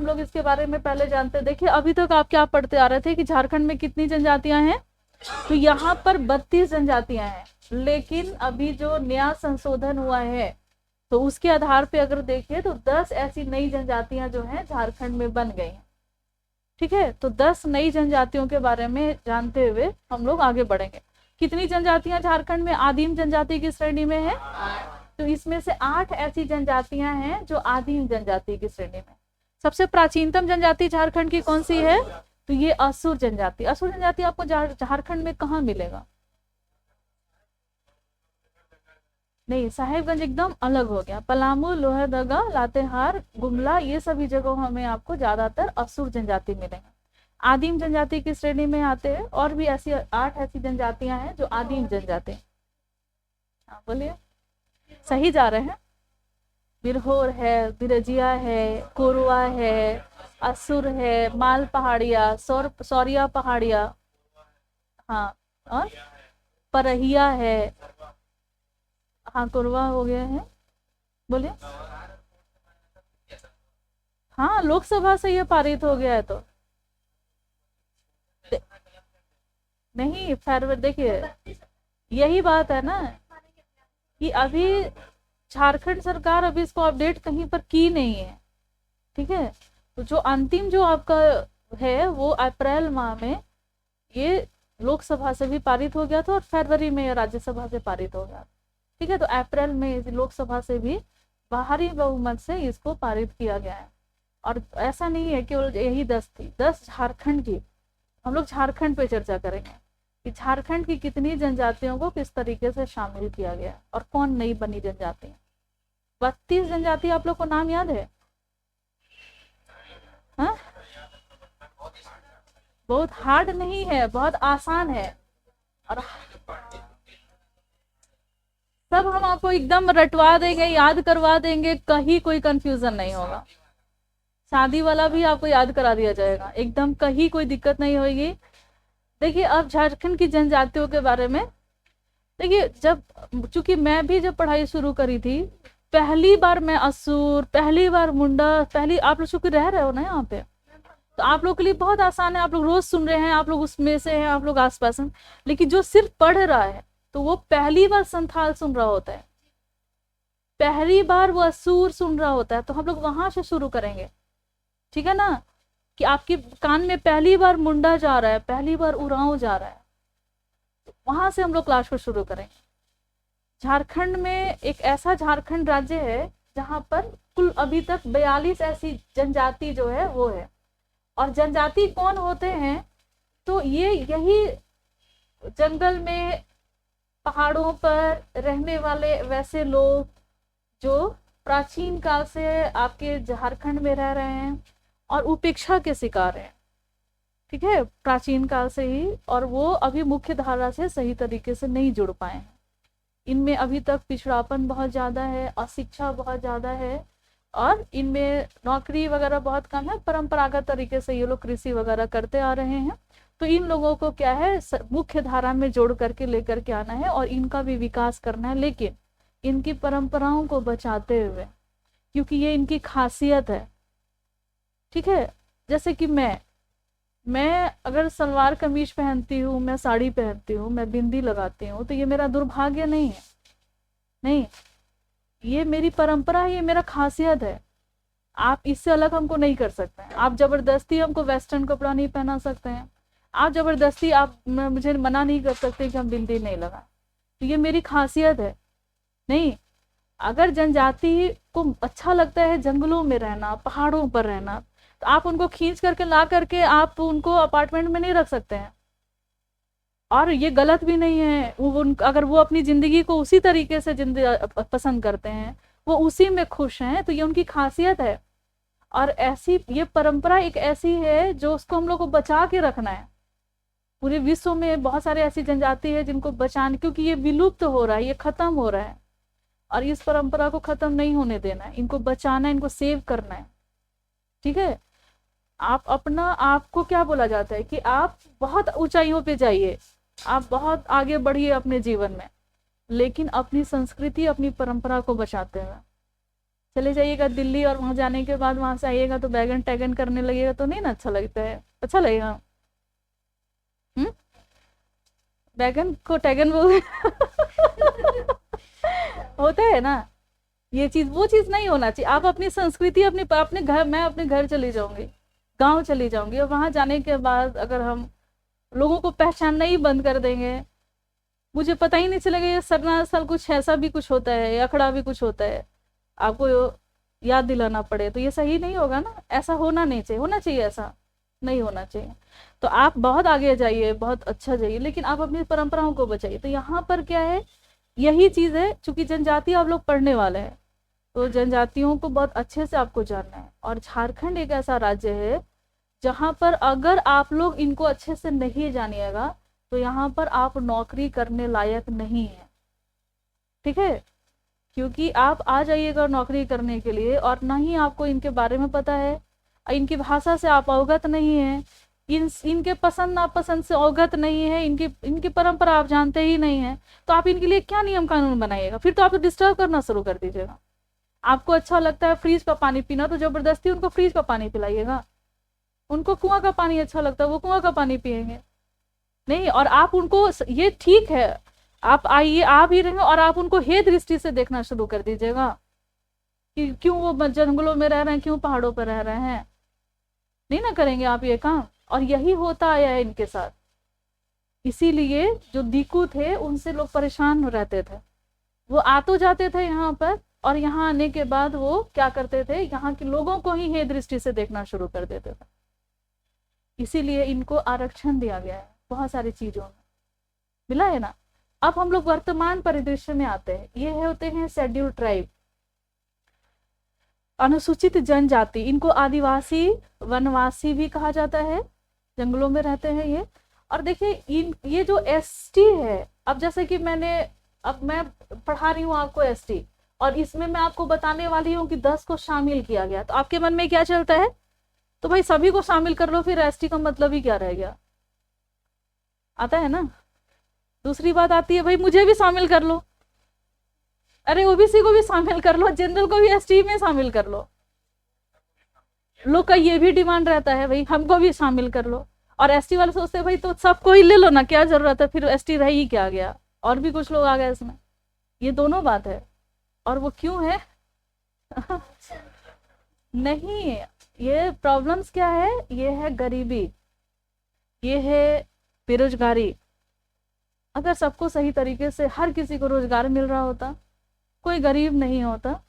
लोग इसके बारे में पहले जानते। देखिए अभी तक आप क्या पढ़ते आ रहे थे कि झारखंड में कितनी जनजातियां हैं, तो यहाँ पर 32 जनजातियां हैं, लेकिन अभी जो नया संशोधन हुआ है तो उसके आधार पे अगर देखिए तो 10 ऐसी नई जनजातियां जो हैं झारखंड में बन गई हैं। ठीक है, तो 10 नई जनजातियों के बारे में जानते हुए हम लोग आगे बढ़ेंगे। कितनी जनजातियां झारखंड में आदिम जनजाति की श्रेणी में है? तो इसमें से 8 ऐसी जनजातियां हैं जो आदिम जनजाति की श्रेणी में। सबसे प्राचीनतम जनजाति झारखंड की कौन सी है? तो ये असुर जनजाति। असुर जनजाति आपको झारखंड में कहाँ मिलेगा? नहीं, साहेबगंज एकदम अलग हो गया। पलामू, लोहरदगा, लातेहार, गुमला, ये सभी जगहों में आपको ज्यादातर असुर जनजाति मिलेंगे। आदिम जनजाति की श्रेणी में आते हैं और भी ऐसी 8 ऐसी जनजातियां हैं जो आदिम जनजाति। हाँ बोलिए, सही जा रहे हैं। बिरहोर है, बिरजिया है, कोरवा है, असुर है, माल पहाड़िया, सौरिया पहाड़िया, हाँ, और परहिया है, हाँ कोरवा हो गया है। बोलिए, हाँ लोकसभा से ये पारित हो गया है। तो नहीं, फरवरी, देखिए यही बात है ना कि अभी झारखंड सरकार अभी इसको अपडेट कहीं पर की नहीं है। ठीक है, तो जो अंतिम जो आपका है वो अप्रैल माह में ये लोकसभा से भी पारित हो गया था और फरवरी में राज्यसभा से पारित हो गया। ठीक है, तो अप्रैल में लोकसभा से भी भारी बहुमत से इसको पारित किया गया है। और ऐसा नहीं है केवल यही 10 थी, 10 झारखंड की। हम लोग झारखंड पे चर्चा करेंगे कि झारखंड की कितनी जनजातियों को किस तरीके से शामिल किया गया और कौन नई बनी जनजाति। 32 जनजाति आप लोग को नाम याद है? हाँ, बहुत हार्ड नहीं है, बहुत आसान है। और सब हम आपको एकदम रटवा देंगे, याद करवा देंगे, कहीं कोई कंफ्यूजन नहीं होगा। शादी वाला भी आपको याद करा दिया जाएगा एकदम, कहीं कोई दिक्कत नहीं होगी। देखिए अब झारखंड की जनजातियों के बारे में देखिए, जब चूंकि मैं भी जब पढ़ाई शुरू करी थी, पहली बार मैं असुर, पहली बार मुंडा, पहली, आप लोग चूंकि रह रहे हो ना यहाँ पे, तो आप लोग के लिए बहुत आसान है, आप लोग रोज सुन रहे हैं, आप लोग उसमें से हैं, आप लोग आसपास हैं। लेकिन जो सिर्फ पढ़ रहा है तो वो पहली बार संथाल सुन रहा होता है, पहली बार वो असुर सुन रहा होता है। तो हम लोग वहां से शुरू करेंगे, ठीक है ना, कि आपके कान में पहली बार मुंडा जा रहा है, पहली बार उरांव जा रहा है, वहां से हम लोग क्लास को शुरू करेंगे। झारखंड में एक ऐसा झारखंड राज्य है जहां पर कुल अभी तक 42 ऐसी जनजाति जो है वो है। और जनजाति कौन होते हैं? तो ये यही जंगल में, पहाड़ों पर रहने वाले वैसे लोग जो प्राचीन काल से आपके झारखंड में रह रहे हैं और उपेक्षा के शिकार हैं। ठीक है, प्राचीन काल से ही, और वो अभी मुख्य धारा से सही तरीके से नहीं जुड़ पाए हैं। इनमें अभी तक पिछड़ापन बहुत ज्यादा है, अशिक्षा बहुत ज्यादा है, और इनमें नौकरी वगैरह बहुत कम है। परंपरागत तरीके से ये लोग कृषि वगैरह करते आ रहे हैं। तो इन लोगों को क्या है, मुख्य धारा में जोड़ करके लेकर के आना है और इनका भी विकास करना है, लेकिन इनकी परंपराओं को बचाते हुए, क्योंकि ये इनकी खासियत है। ठीक है, जैसे कि मैं अगर सलवार कमीज पहनती हूँ, मैं साड़ी पहनती हूँ, मैं बिंदी लगाती हूँ, तो ये मेरा दुर्भाग्य नहीं है, नहीं, ये मेरी परंपरा है, ये मेरा खासियत है। आप इससे अलग हमको नहीं कर सकते हैं। आप जबरदस्ती हमको वेस्टर्न कपड़ा नहीं पहना सकते हैं, आप जबरदस्ती आप मुझे मना नहीं कर सकते कि हम बिंदी नहीं लगाएं। तो ये मेरी खासियत है। नहीं, अगर जनजाति को अच्छा लगता है जंगलों में रहना, पहाड़ों पर रहना, तो आप उनको खींच करके ला करके आप उनको अपार्टमेंट में नहीं रख सकते हैं। और ये गलत भी नहीं है, अगर वो अपनी जिंदगी को उसी तरीके से पसंद करते हैं, वो उसी में खुश हैं, तो ये उनकी खासियत है। और ऐसी ये परंपरा एक ऐसी है जो उसको हम लोग को बचा के रखना है। पूरे विश्व में बहुत सारे ऐसी जनजाति है जिनको बचाने, क्योंकि ये विलुप्त हो रहा है, ये खत्म हो रहा है, और इस परंपरा को खत्म नहीं होने देना है, इनको बचाना है, इनको सेव करना है। ठीक है, आप अपना, आपको क्या बोला जाता है कि आप बहुत ऊंचाइयों पे जाइए, आप बहुत आगे बढ़िए अपने जीवन में, लेकिन अपनी संस्कृति, अपनी परंपरा को बचाते हुए। चले जाइएगा दिल्ली और वहां जाने के बाद वहां से आइएगा तो बैगन टैगन करने लगेगा तो नहीं ना अच्छा लगता है, अच्छा लगेगा? हम्म, बैगन को टैगन बोल होता है ना, ये चीज वो चीज नहीं होना चाहिए। आप अपनी संस्कृति अपने अपने घर, मैं अपने घर चली जाऊंगी, गांव चली जाऊंगी, और वहां जाने के बाद अगर हम लोगों को पहचानना ही बंद कर देंगे, मुझे पता ही नहीं चलेगा ये सरना स्थल कुछ ऐसा भी कुछ होता है, अखड़ा भी कुछ होता है, आपको याद दिलाना पड़े, तो ये सही नहीं होगा ना। ऐसा होना नहीं चाहिए, होना चाहिए ऐसा नहीं होना चाहिए। तो आप बहुत आगे जाइए, बहुत अच्छा जाइए, लेकिन आप अपनी परंपराओं को बचाइए। तो यहाँ पर क्या है, यही चीज है, चूंकि जनजाति आप लोग पढ़ने वाले हैं तो जनजातियों को बहुत अच्छे से आपको जानना है। और झारखंड एक ऐसा राज्य है जहाँ पर अगर आप लोग इनको अच्छे से नहीं जानिएगा तो यहाँ पर आप नौकरी करने लायक नहीं है, ठीक है? क्योंकि आप आ जाइएगा नौकरी करने के लिए और ना ही आपको इनके बारे में पता है, इनकी भाषा से आप अवगत नहीं है, इनके पसंद नापसंद से अवगत नहीं है, इनकी परंपरा आप जानते ही नहीं है, तो आप इनके लिए क्या नियम कानून बनाइएगा? फिर तो आप डिस्टर्ब करना शुरू कर दीजिएगा। आपको अच्छा लगता है फ्रिज का पानी पीना तो जबरदस्ती उनको फ्रिज का पानी पिलाइएगा, उनको कुआं का पानी अच्छा लगता है वो कुआं का पानी पिएंगे नहीं। और आप उनको, ये ठीक है आप आइए, आ भी रहे हैं और आप उनको हे दृष्टि से देखना शुरू कर दीजिएगा कि क्यों वो जंगलों में रह रहे हैं, क्यों पहाड़ों पर रह रहे हैं, नहीं ना करेंगे आप ये काम। और यही होता आया है इनके साथ, इसीलिए जो दीकू थे उनसे लोग परेशान रहते थे, वो आ तो जाते थे यहाँ पर और यहाँ आने के बाद वो क्या करते थे, यहाँ के लोगों को ही हे दृष्टि से देखना शुरू कर देते थे। इसीलिए इनको आरक्षण दिया गया है बहुत सारी चीजों में, मिला है ना। अब हम लोग वर्तमान परिदृश्य में आते हैं, ये होते हैं शेड्यूल ट्राइब, अनुसूचित जनजाति, इनको आदिवासी वनवासी भी कहा जाता है, जंगलों में रहते हैं ये। और देखिए ये जो एसटी है, अब जैसे कि अब मैं पढ़ा रही हूँ आपको एसटी, और इसमें मैं आपको बताने वाली हूँ कि 10 को शामिल किया गया, तो आपके मन में क्या चलता है, तो भाई सभी को शामिल कर लो, फिर एसटी का मतलब ही क्या रह गया, आता है ना। दूसरी बात आती है, भाई मुझे भी शामिल कर लो, अरे ओबीसी को भी शामिल कर लो, जनरल को भी एसटी में शामिल कर लो, लोग का ये भी डिमांड रहता है भाई हमको भी शामिल कर लो। और एसटी वाले सोचते हैं भाई तो सबको ही ले लो ना, क्या जरूरत है, फिर एसटी रह ही क्या गया, और भी कुछ लोग आ गए इसमें। ये दोनों बात है, और वो क्यों है नहीं, ये प्रॉब्लम्स क्या है, ये है गरीबी, ये है बेरोजगारी। अगर सबको सही तरीके से हर किसी को रोजगार मिल रहा होता, कोई गरीब नहीं होता,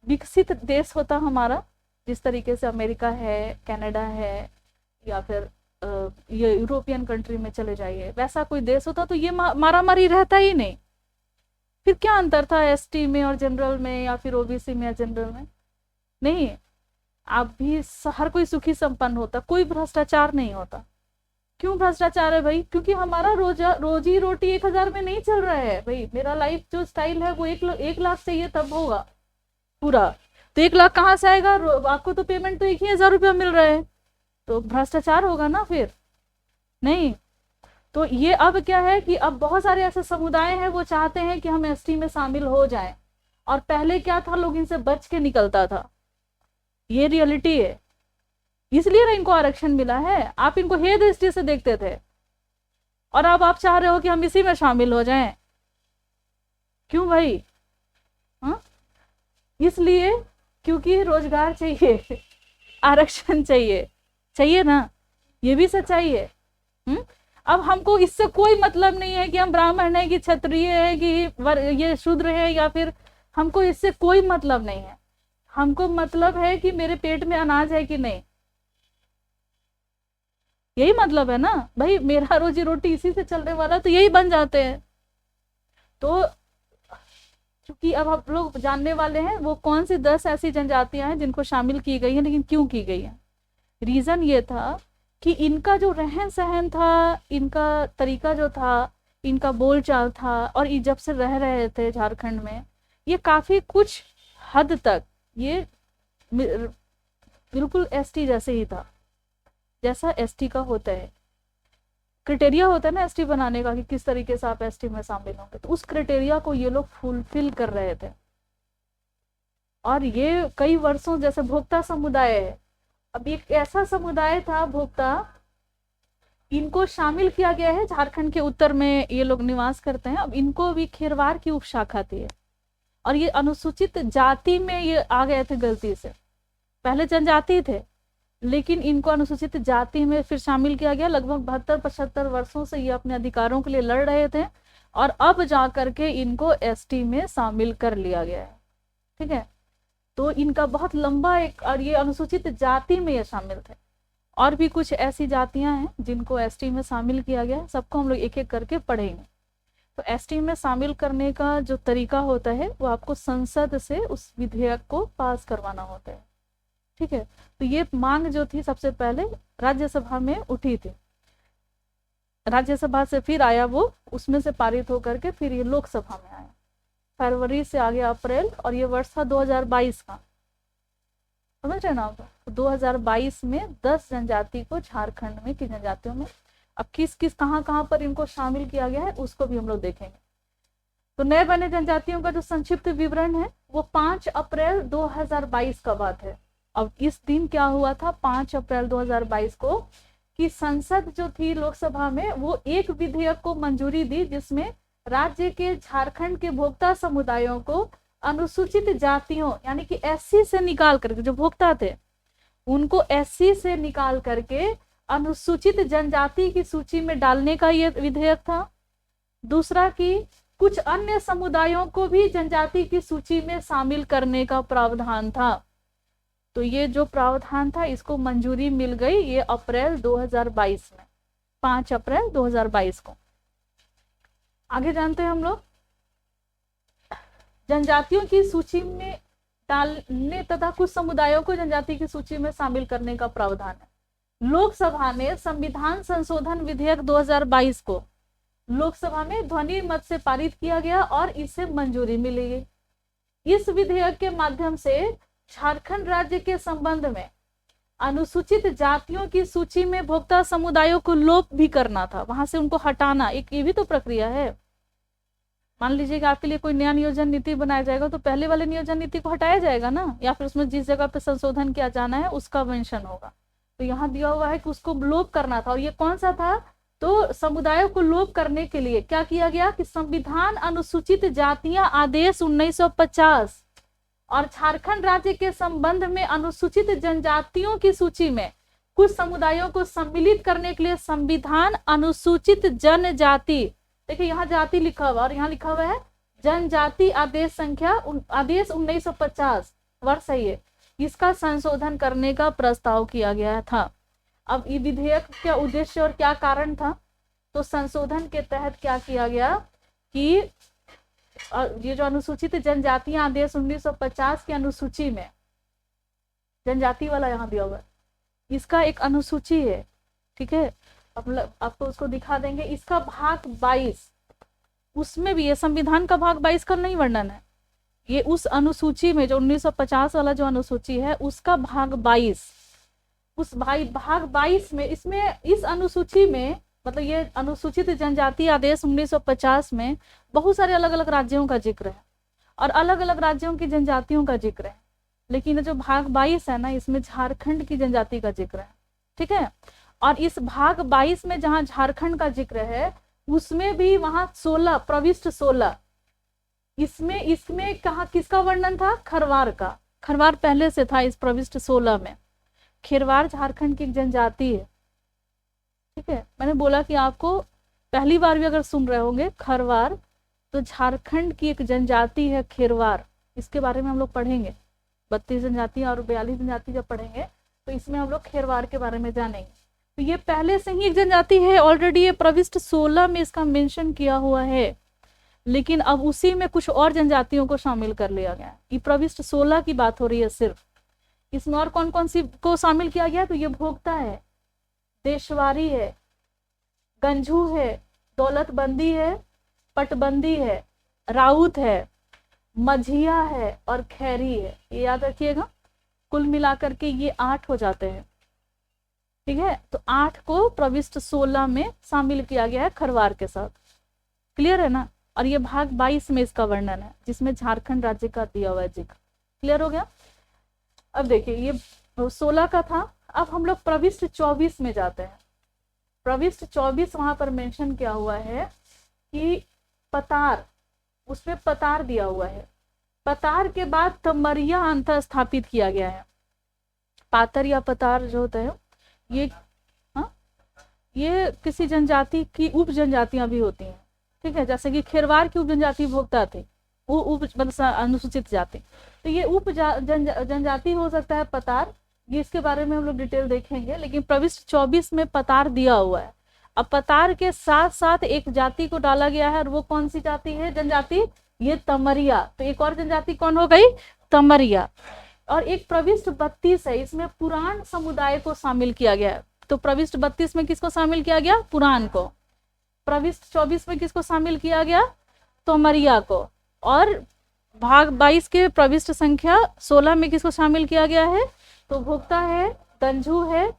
विकसित देश होता हमारा, जिस तरीके से अमेरिका है, कनाडा है, या फिर ये यूरोपियन कंट्री में चले जाइए, वैसा कोई देश होता तो ये मारामारी रहता ही नहीं। फिर क्या अंतर था एसटी में और जनरल में, या फिर ओबीसी में या जनरल में? नहीं, आप भी हर कोई सुखी संपन्न होता, कोई भ्रष्टाचार नहीं होता। क्यों भ्रष्टाचार है भाई? क्योंकि हमारा रोजी रोटी 1000 में नहीं चल रहा है भाई, मेरा लाइफ जो स्टाइल है वो 1 लाख चाहिए तब होगा पूरा, तो 1 लाख कहाँ से आएगा? आपको तो पेमेंट तो 1000 रुपया मिल रहा है, तो भ्रष्टाचार होगा ना फिर, नहीं। तो ये अब क्या है कि अब बहुत सारे ऐसे समुदाय हैं वो चाहते हैं कि हम एसटी में शामिल हो जाएं, और पहले क्या था, लोग इनसे बच के निकलता था, ये रियलिटी है, इसलिए इनको आरक्षण मिला है। आप इनको हे दृष्टि से देखते थे और अब आप चाह रहे हो कि हम इसी में शामिल हो जाएं, क्यों भाई? हाँ, इसलिए क्योंकि रोजगार चाहिए आरक्षण चाहिए ना, ये भी सच्चाई है। अब हमको इससे कोई मतलब नहीं है कि हम ब्राह्मण है कि क्षत्रिय है कि ये शूद्र है, या फिर हमको इससे कोई मतलब नहीं है, हमको मतलब है कि मेरे पेट में अनाज है कि नहीं, यही मतलब है ना भाई, मेरा रोजी रोटी इसी से चलने वाला, तो यही बन जाते हैं। तो क्योंकि अब आप लोग जानने वाले हैं वो कौन सी 10 ऐसी जनजातियां हैं जिनको शामिल की गई है, लेकिन क्यों की गई है। रीजन ये था कि इनका जो रहन सहन था, इनका तरीका जो था, इनका बोल चाल था, और ये जब से रह रहे थे झारखंड में, ये काफी कुछ हद तक ये बिल्कुल एसटी जैसे ही था, जैसा एसटी का होता है। क्राइटेरिया होता है ना एसटी बनाने का कि किस तरीके से आप एसटी में शामिल होंगे, तो उस क्राइटेरिया को ये लोग फुलफिल कर रहे थे। और ये कई वर्षों, जैसे भोक्ता समुदाय है, अब एक ऐसा समुदाय था भोक्ता, इनको शामिल किया गया है। झारखंड के उत्तर में ये लोग निवास करते हैं। अब इनको भी खेरवार की उपशाखा थी, और ये अनुसूचित जाति में ये आ गए थे गलती से। पहले जनजाति थे, लेकिन इनको अनुसूचित जाति में फिर शामिल किया गया। लगभग 72-75 वर्षों से ये अपने अधिकारों के लिए लड़ रहे थे, और अब जाकर के इनको एसटी में शामिल कर लिया गया है। ठीक है, तो इनका बहुत लंबा एक, और ये अनुसूचित जाति में ये शामिल थे। और भी कुछ ऐसी जातियां हैं जिनको एसटी में शामिल किया गया है, सबको हम लोग एक एक करके पढ़ेंगे। तो एसटी में शामिल करने का जो तरीका होता है वो आपको संसद से उस विधेयक को पास करवाना होता है। ठीक है, तो ये मांग जो थी सबसे पहले राज्यसभा में उठी थी, राज्यसभा से फिर आया वो, उसमें से पारित होकर के फिर ये लोकसभा में आया। फरवरी से आ गया अप्रैल, और ये वर्ष था 2022 का, समझ रहे ना आप। 2022 में 10 जनजाति को झारखंड में की जनजातियों में, अब किस किस कहाँ पर इनको शामिल किया गया है उसको भी हम लोग देखेंगे। तो नए बने जनजातियों का जो संक्षिप्त विवरण है वो 5 अप्रैल 2022 का बात है। अब इस दिन क्या हुआ था 5 अप्रैल 2022 को, कि संसद जो थी लोकसभा में वो एक विधेयक को मंजूरी दी, जिसमें राज्य के झारखंड के भोक्ता समुदायों को अनुसूचित जातियों यानी कि एससी से निकाल करके, जो भोक्ता थे उनको एससी से निकाल करके अनुसूचित जनजाति की सूची में डालने का ये विधेयक था। दूसरा कि कुछ अन्य समुदायों को भी जनजाति की सूची में शामिल करने का प्रावधान था। तो ये जो प्रावधान था इसको मंजूरी मिल गई ये अप्रैल 2022 में, 5 अप्रैल 2022 को। आगे जानते हैं हम लोग, जनजातियों की सूची में डालने तथा कुछ समुदायों को जनजाति की सूची में शामिल करने का प्रावधान है। लोकसभा ने संविधान संशोधन विधेयक 2022 को लोकसभा में ध्वनि मत से पारित किया गया और इसे मंजूरी मिली गई। इस विधेयक के माध्यम से झारखंड राज्य के संबंध में अनुसूचित जातियों की सूची में भोक्ता समुदायों को लोप भी करना था, वहां से उनको हटाना, एक ये भी तो प्रक्रिया है। मान लीजिए कि आपके लिए कोई नया नियोजन नीति बनाया जाएगा तो पहले वाले नियोजन नीति को हटाया जाएगा ना, या फिर उसमें जिस जगह पे संशोधन किया जाना है उसका मेंशन होगा। तो यहाँ दिया हुआ है कि उसको लोप करना था, और ये कौन सा था, तो समुदायों को लोप करने के लिए क्या किया गया कि संविधान अनुसूचित जातियां आदेश 1950 और झारखंड राज्य के संबंध में अनुसूचित जनजातियों की सूची में कुछ समुदायों को सम्मिलित करने के लिए संविधान अनुसूचित जनजाति, देखिए यहाँ जाति लिखा हुआ और यहाँ लिखा हुआ है जनजाति आदेश संख्या आदेश 1950 वर्ष है ये, इसका संशोधन करने का प्रस्ताव किया गया था। अब ये विधेयक क्या उद्देश्य और क्या कारण था, तो संशोधन के तहत क्या किया गया कि ये जो अनुसूचित जनजातियां आदेश 1950 की अनुसूची में, जनजाति वाला यहाँ दिया हुआ है, इसका एक अनुसूची है, ठीक है, आपको उसको दिखा देंगे। इसका भाग 22, उसमें भी ये संविधान का भाग 22 का नहीं वर्णन है, ये उस अनुसूची में जो 1950 वाला जो अनुसूची है उसका भाग 22, उस भाग 22 में, इसमें इस अनुसूची में मतलब ये अनुसूचित जनजाति आदेश 1950 में बहुत सारे अलग अलग राज्यों का जिक्र है और अलग अलग राज्यों की जनजातियों का जिक्र है, लेकिन जो भाग 22 है ना इसमें झारखंड की जनजाति का जिक्र है, ठीक है। और इस भाग 22 में जहां झारखंड का जिक्र है उसमें भी वहां 16 प्रविष्ट 16, इसमें कहा किसका वर्णन था, खरवार का। खरवार पहले से था इस प्रविष्ट 16 में। खेरवार झारखंड की एक जनजाति है, ठीक है। मैंने बोला कि आपको पहली बार भी अगर सुन रहे होंगे खरवार, तो झारखंड की एक जनजाति है खेरवार, इसके बारे में हम लोग पढ़ेंगे। 32 जनजातियां और 42 जनजाति जब पढ़ेंगे तो इसमें हम लोग खेरवार के बारे में जानेंगे। तो ये पहले से ही एक जनजाति है, ऑलरेडी ये प्रविष्ट 16 में इसका मेंशन किया हुआ है, लेकिन अब उसी में कुछ और जनजातियों को शामिल कर लिया गया। ये प्रविष्ट 16 की बात हो रही है सिर्फ, इसमें और कौन कौन सी को शामिल किया गया, तो ये भोक्ता है, देशवारी है, गंझू है, दौलतबंदी है, पटबंदी है, राउत है, मझिया है और खैरी है। ये याद रखिएगा, कुल मिलाकर के ये 8 हो जाते हैं, ठीक है। तो 8 को प्रविष्ट 16 में शामिल किया गया है खरवार के साथ, क्लियर है ना। और ये भाग 22 में इसका वर्णन है जिसमें झारखंड राज्य का दिया हुआ है जिक्र, क्लियर हो गया? अब देखिए ये 16 का था, अब हम लोग प्रविष्ट 24 में जाते हैं। प्रविष्ट 24 वहां पर मेंशन किया हुआ है कि पतार, उसमें पतार दिया हुआ है। पतार के बाद तमरिया अंतर स्थापित किया गया है। पातर या पतार जो होता है ये, हाँ, ये किसी जनजाति की उप जनजातियां भी होती हैं, ठीक है, जैसे कि खेरवार की उप जनजाति भोक्ता थे, वो उप मतलब अनुसूचित जाति, तो ये उप जनजाति हो सकता है पतार, ये इसके बारे में हम लोग डिटेल देखेंगे। लेकिन प्रविष्ट 24 में पतार दिया हुआ है। अब पतार के साथ साथ एक जाति को डाला गया है, और वो कौन सी जाति है, जनजाति, ये तमरिया। तो एक और जनजाति कौन हो गई, तमरिया। और एक प्रविष्ट 32 है, इसमें पुराण समुदाय को शामिल किया गया है। तो प्रविष्ट 32 में किसको शामिल किया गया, पुराण को। प्रविष्ट 24 में किसको शामिल किया गया, तोमरिया को। और भाग 22 के प्रविष्ट संख्या 16 में किसको शामिल किया गया है, तो भोक्ता है, गंजू है,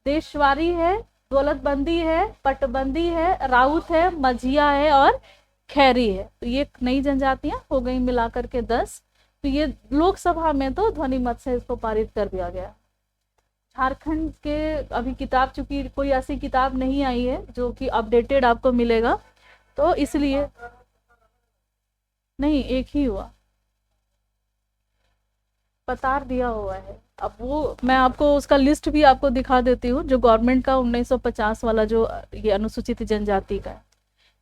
देशवारी है, दौलतबंदी है, पटबंदी है, राउत है, मझिया है और खैरी है। तो ये नई जनजातियां हो गई मिलाकर के 10। तो ये लोकसभा में तो ध्वनि मत से इसको पारित कर दिया गया। झारखंड के अभी किताब, चूंकि कोई ऐसी किताब नहीं आई है जो कि अपडेटेड आपको मिलेगा, तो इसलिए नहीं, एक ही हुआ, पतार दिया हुआ है। अब वो मैं आपको उसका लिस्ट भी आपको दिखा देती हूँ, जो गवर्नमेंट का 1950 वाला जो ये अनुसूचित जनजाति का है,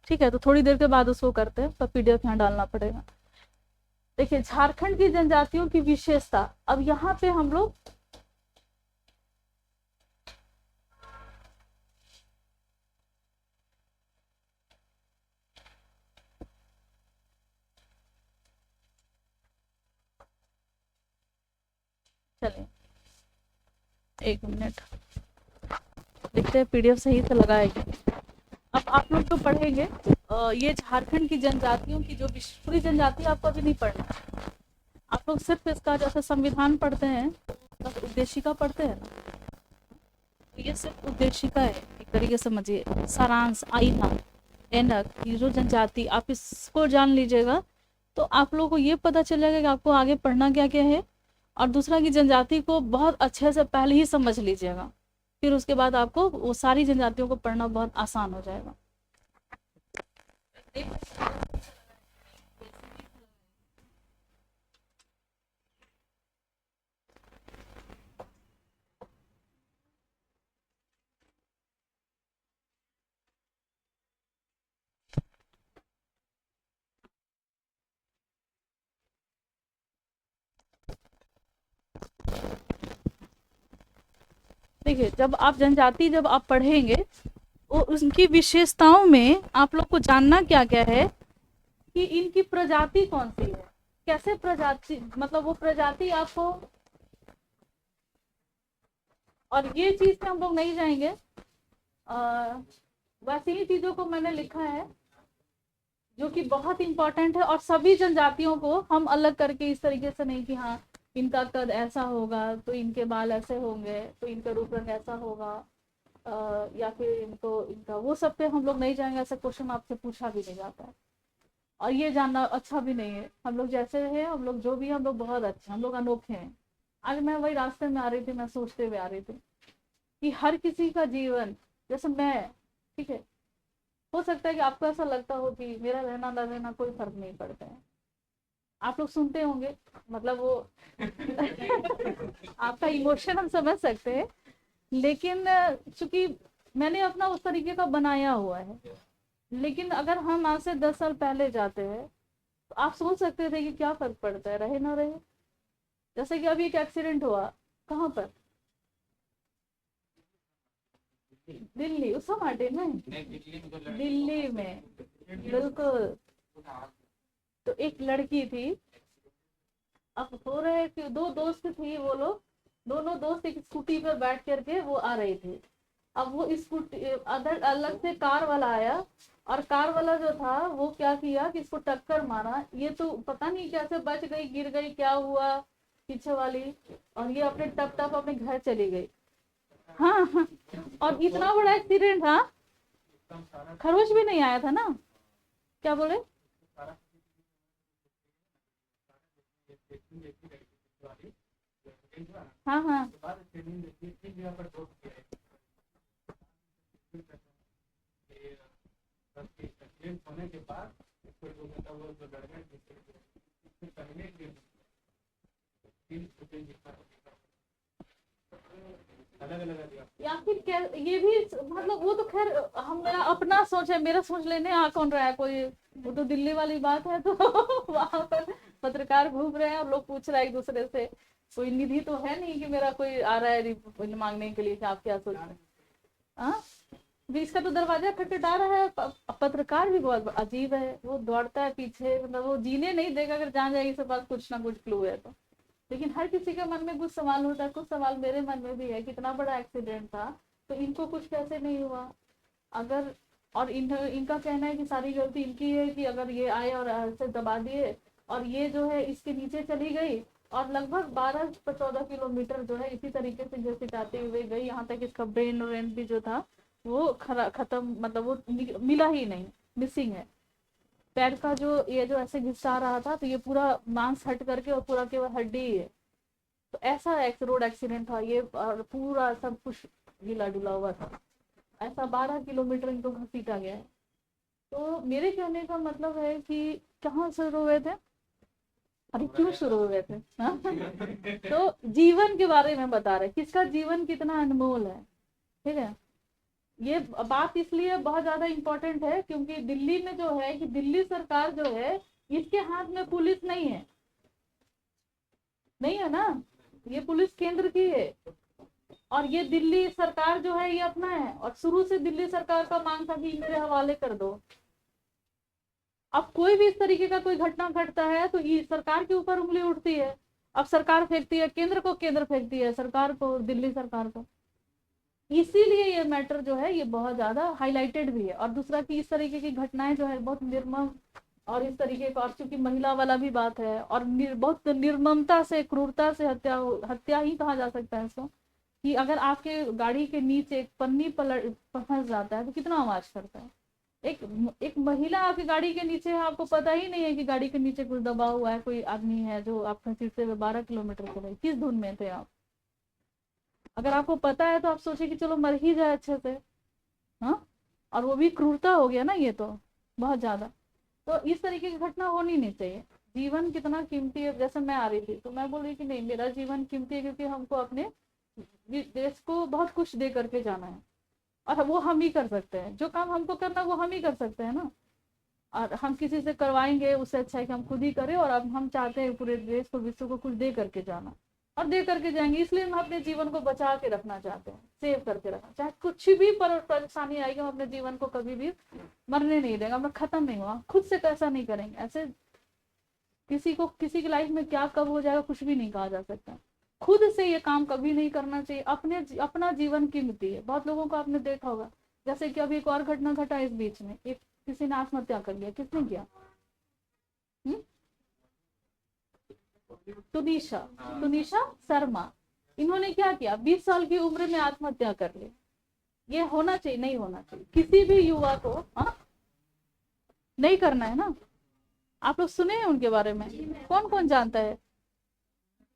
ठीक है। तो थोड़ी देर के बाद उसको करते हैं, पर PDF यहाँ डालना पड़ेगा। देखिए झारखंड की जनजातियों की विशेषता, अब यहाँ पे हम लोग चलिए 1 मिनट देखते हैं PDF सही से लगाएगी। अब आप लोग तो पढ़ेंगे ये झारखंड की जनजातियों की जो पूरी जनजाति आपको अभी नहीं पढ़ना, आप लोग सिर्फ इसका जैसे संविधान पढ़ते हैं, बस उद्देशिका पढ़ते हैं ना, ये सिर्फ उद्देशिका है, एक तरीके से समझिए, सारांश, आईना, एनक, ये जो जनजाति, आप इसको जान लीजिएगा तो आप लोगों को ये पता चलेगा कि आपको आगे पढ़ना क्या क्या है। और दूसरा की जनजाति को बहुत अच्छे से पहले ही समझ लीजिएगा, फिर उसके बाद आपको वो सारी जनजातियों को पढ़ना बहुत आसान हो जाएगा। देखिए जब आप जनजाति जब आप पढ़ेंगे, वो उनकी विशेषताओं में आप लोग को जानना क्या क्या है कि इनकी प्रजाति कौन सी है, कैसे प्रजाति, मतलब वो प्रजाति आपको, और ये चीज पे हम लोग नहीं जाएंगे, वैसे ही चीजों को मैंने लिखा है जो कि बहुत इंपॉर्टेंट है। और सभी जनजातियों को हम अलग करके इस तरीके से नहीं कि हाँ इनका कद ऐसा होगा तो इनके बाल ऐसे होंगे तो इनका रूप रंग ऐसा होगा, या फिर इनको इनका वो सब पे हम लोग नहीं जाएंगे, ऐसा क्वेश्चन आपसे पूछा भी नहीं जाता है और ये जानना अच्छा भी नहीं है। हम लोग जैसे हैं, हम लोग जो भी, हम लोग बहुत अच्छे, हम लोग अनोखे हैं। आज मैं वही रास्ते में आ रही थी, मैं सोचते हुए आ रही थी कि हर किसी का जीवन, जैसे मैं, ठीक है, हो सकता है कि आपको ऐसा लगता हो कि मेरा रहना ना रहना कोई फर्क नहीं पड़ता है, आप लोग सुनते होंगे, मतलब वो आपका इमोशन हम समझ सकते हैं, लेकिन चूंकि मैंने अपना उस तरीके का बनाया हुआ है। लेकिन अगर हम आज से 10 साल पहले जाते हैं तो आप सोच सकते थे कि क्या फर्क पड़ता है, रहे ना रहे। जैसे कि अभी एक एक्सीडेंट हुआ, कहाँ पर, दिल्ली, उस माटे में, दिल्ली में, बिल्कुल। तो एक लड़की थी, अब हो रहा है कि 2 दोस्त थी, वो लोग दोनों दोस्त एक स्कूटी पर बैठ करके वो आ रही थी। अब वो स्कूटी अदर अलग से कार वाला आया, और कार वाला जो था वो क्या किया कि इसको टक्कर मारा, ये तो पता नहीं कैसे बच गई, गिर गई, क्या हुआ पीछे वाली, और ये अपने टप टप अपने घर चली गई। हाँ, हाँ। और इतना बड़ा एक्सीडेंट था, खरोच भी नहीं आया था ना, क्या बोले, हाँ हाँ होने के बाद इसको जो मतलब वो जो लड़का इससे पहले के 3 अलग अलग या फिर ये भी मतलब वो तो खैर हम मेरा अपना सोच है, मेरा सोच लेने आ कौन रहा है कोई, वो तो दिल्ली वाली बात है। तो वहां पर पत्रकार घूम रहे हैं और लोग पूछ रहे हैं एक दूसरे से, कोई निधि तो है नहीं कि मेरा कोई आ रहा है मांगने के लिए कि आप क्या सोच रहे हैं। हाँ बीच का तो दरवाजा खटखटा रहा है। पत्रकार भी बहुत अजीब है, वो दौड़ता है पीछे, मतलब वो जीने नहीं देगा अगर जान जाएगी सब बात कुछ ना कुछ क्लू है तो। लेकिन हर किसी के मन में कुछ सवाल होता है, कुछ सवाल मेरे मन में भी है, कितना बड़ा एक्सीडेंट था तो इनको कुछ कैसे नहीं हुआ अगर। और इनका कहना है कि सारी गलती इनकी है कि अगर ये आए और ऐसे दबा दिए और ये जो है इसके नीचे चली गई और लगभग 12-14 किलोमीटर जो है इसी तरीके से घसीटाते हुए गई, यहाँ तक इसका ब्रेन व्रेन भी जो था वो खत्म, मतलब वो मिला ही नहीं, मिसिंग है। पैर का जो ये जो ऐसे घिसा रहा था तो ये पूरा मांस हट करके और पूरा केवल हड्डी ही है। तो ऐसा रोड एक्सीडेंट था ये, और पूरा सब कुछ ढीला ढुला हुआ था। ऐसा 12 किलोमीटर इनको घसीटा गया है। तो मेरे कहने का मतलब है कि कहाँ शुरू हुए थे, अरे क्यों शुरू हुए थे हाँ? तो जीवन के बारे में बता रहे, किसका जीवन कितना अनमोल है। ठीक है, ये बात इसलिए बहुत ज्यादा इम्पोर्टेंट है क्योंकि दिल्ली में जो है कि दिल्ली सरकार जो है इसके हाथ में पुलिस नहीं है, नहीं है ना, ये पुलिस केंद्र की है। और ये दिल्ली सरकार जो है ये अपना है, और शुरू से दिल्ली सरकार का मांग था कि मेरे हवाले कर दो। अब कोई भी इस तरीके का कोई घटना घटता है तो ये सरकार के ऊपर उंगली उठती है। अब सरकार फेंकती है केंद्र को, केंद्र फेंकती है सरकार को, दिल्ली सरकार को। इसीलिए ये मैटर जो है ये बहुत ज्यादा हाईलाइटेड भी है। और दूसरा कि इस तरीके की घटनाएं जो है बहुत निर्मम, और इस तरीके का, और चूंकि महिला वाला भी बात है और बहुत निर्ममता से, क्रूरता से हत्या ही कहा जा सकता है इसको, कि अगर आपके गाड़ी के नीचे एक पन्नी पलट फंस जाता है तो कितना आवाज करता है। एक एक महिला आपकी गाड़ी के नीचे है, आपको पता ही नहीं है कि गाड़ी के नीचे कुछ दबा हुआ है, कोई आदमी है जो आप घसीटते हुए 12 किलोमीटर चले, किस धुन में थे आप। अगर आपको पता है तो आप सोचे कि चलो मर ही जाए अच्छे से। हाँ, और वो भी क्रूरता हो गया ना, ये तो बहुत ज्यादा। तो इस तरीके की घटना होनी नहीं चाहिए। जीवन कितना कीमती है, जैसे मैं आ रही थी तो मैं बोल रही कि नहीं मेरा जीवन कीमती है क्योंकि हमको अपने देश को बहुत कुछ दे करके जाना है, और वो हम ही कर सकते हैं। जो काम हमको करना वो हम ही कर सकते हैं ना, और हम किसी से करवाएंगे उससे अच्छा है कि हम खुद ही करें। और अब हम चाहते हैं पूरे देश को, विश्व को कुछ दे करके जाना, और दे करके जाएंगे। इसलिए हम अपने जीवन को बचा के रखना चाहते हैं, सेव करके रखना, चाहे कुछ भी परेशानी आएगी हम अपने जीवन को कभी भी मरने नहीं देंगे, हम खत्म नहीं हुआ, खुद से कैसा नहीं करेंगे। ऐसे किसी को, किसी की लाइफ में क्या कब हो जाएगा कुछ भी नहीं कहा जा सकता। खुद से ये काम कभी नहीं करना चाहिए। अपना जीवन कीमती है। बहुत लोगों को आपने देखा होगा, जैसे कि अभी एक और घटना घटा इस बीच में, एक किसी ने आत्महत्या कर लिया। किसने किया? तुनिशा, तुनिशा शर्मा। इन्होंने क्या किया, 20 साल की उम्र में आत्महत्या कर ली। ये होना चाहिए? नहीं होना चाहिए किसी भी युवा को। हाँ, नहीं करना है ना। आप लोग सुने हैं उनके बारे में? कौन कौन जानता है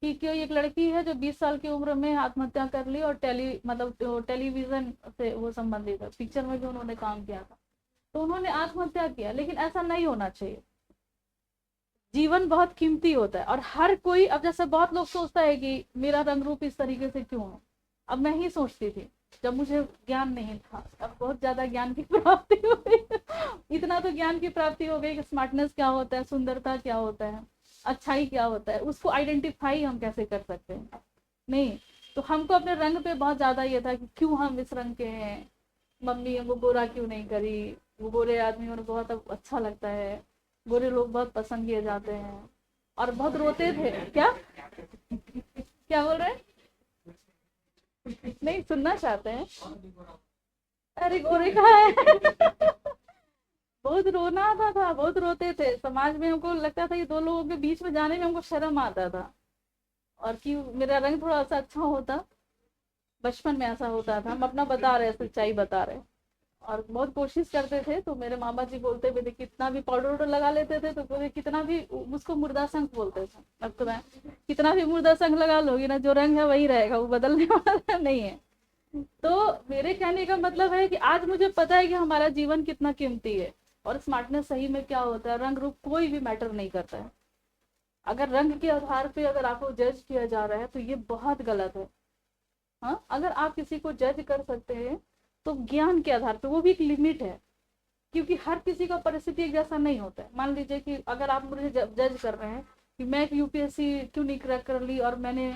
कि क्यों एक लड़की है जो 20 साल की उम्र में आत्महत्या कर ली, और टेलीविजन से वो संबंधित है, पिक्चर में भी उन्होंने काम किया था, तो उन्होंने आत्महत्या किया। लेकिन ऐसा नहीं होना चाहिए। जीवन बहुत कीमती होता है, और हर कोई, अब जैसे बहुत लोग सोचता है कि मेरा रंग रूप इस तरीके से क्यों है। अब मैं ही सोचती थी जब मुझे ज्ञान नहीं था, अब बहुत ज्यादा ज्ञान की प्राप्ति हो गई। इतना तो ज्ञान की प्राप्ति हो गई कि स्मार्टनेस क्या होता है, सुंदरता क्या होता है, अच्छाई क्या होता है, उसको आइडेंटिफाई हम कैसे कर सकते हैं। नहीं तो हमको अपने रंग पे बहुत ज्यादा ये था कि क्यों हम इस रंग के हैं, मम्मी हमको गोरा क्यों नहीं करी, वो गोरे आदमियों ने बहुत अच्छा लगता है, गोरे लोग बहुत पसंद किए जाते हैं। और बहुत रोते थे। क्या क्या बोल रहे हैं? नहीं सुनना चाहते हैं? अरे गोरे कहाँ है? बहुत रोना आता था, बहुत रोते थे। समाज में हमको लगता था कि दो लोगों के बीच में जाने में हमको शर्म आता था, और कि मेरा रंग थोड़ा सा अच्छा होता। बचपन में ऐसा होता था, हम अपना बता रहे, सच्चाई बता रहे। और बहुत कोशिश करते थे, तो मेरे मामा जी बोलते भी थे, कितना भी पाउडर वाउडर लगा लेते थे तो बोले कितना भी, उसको मुर्दा संग बोलते थे, अब तो मैं, कितना भी मुर्दा संग लगा लोगी ना, जो रंग है वही रहेगा, वो बदलने वाला नहीं है। तो मेरे कहने का मतलब है कि आज मुझे पता है कि हमारा जीवन कितना कीमती है, और स्मार्टनेस सही में क्या होता है, रंग रूप कोई भी मैटर नहीं करता है। अगर रंग के आधार पे अगर आपको जज किया जा रहा है तो ये बहुत गलत है। हाँ, अगर आप किसी को जज कर सकते हैं तो ज्ञान के आधार पे, वो भी एक लिमिट है, क्योंकि हर किसी का परिस्थिति एक जैसा नहीं होता है। मान लीजिए कि अगर आप मुझे जज कर रहे हैं कि मैं यूपीएससी क्यों नहीं क्रैक कर ली और मैंने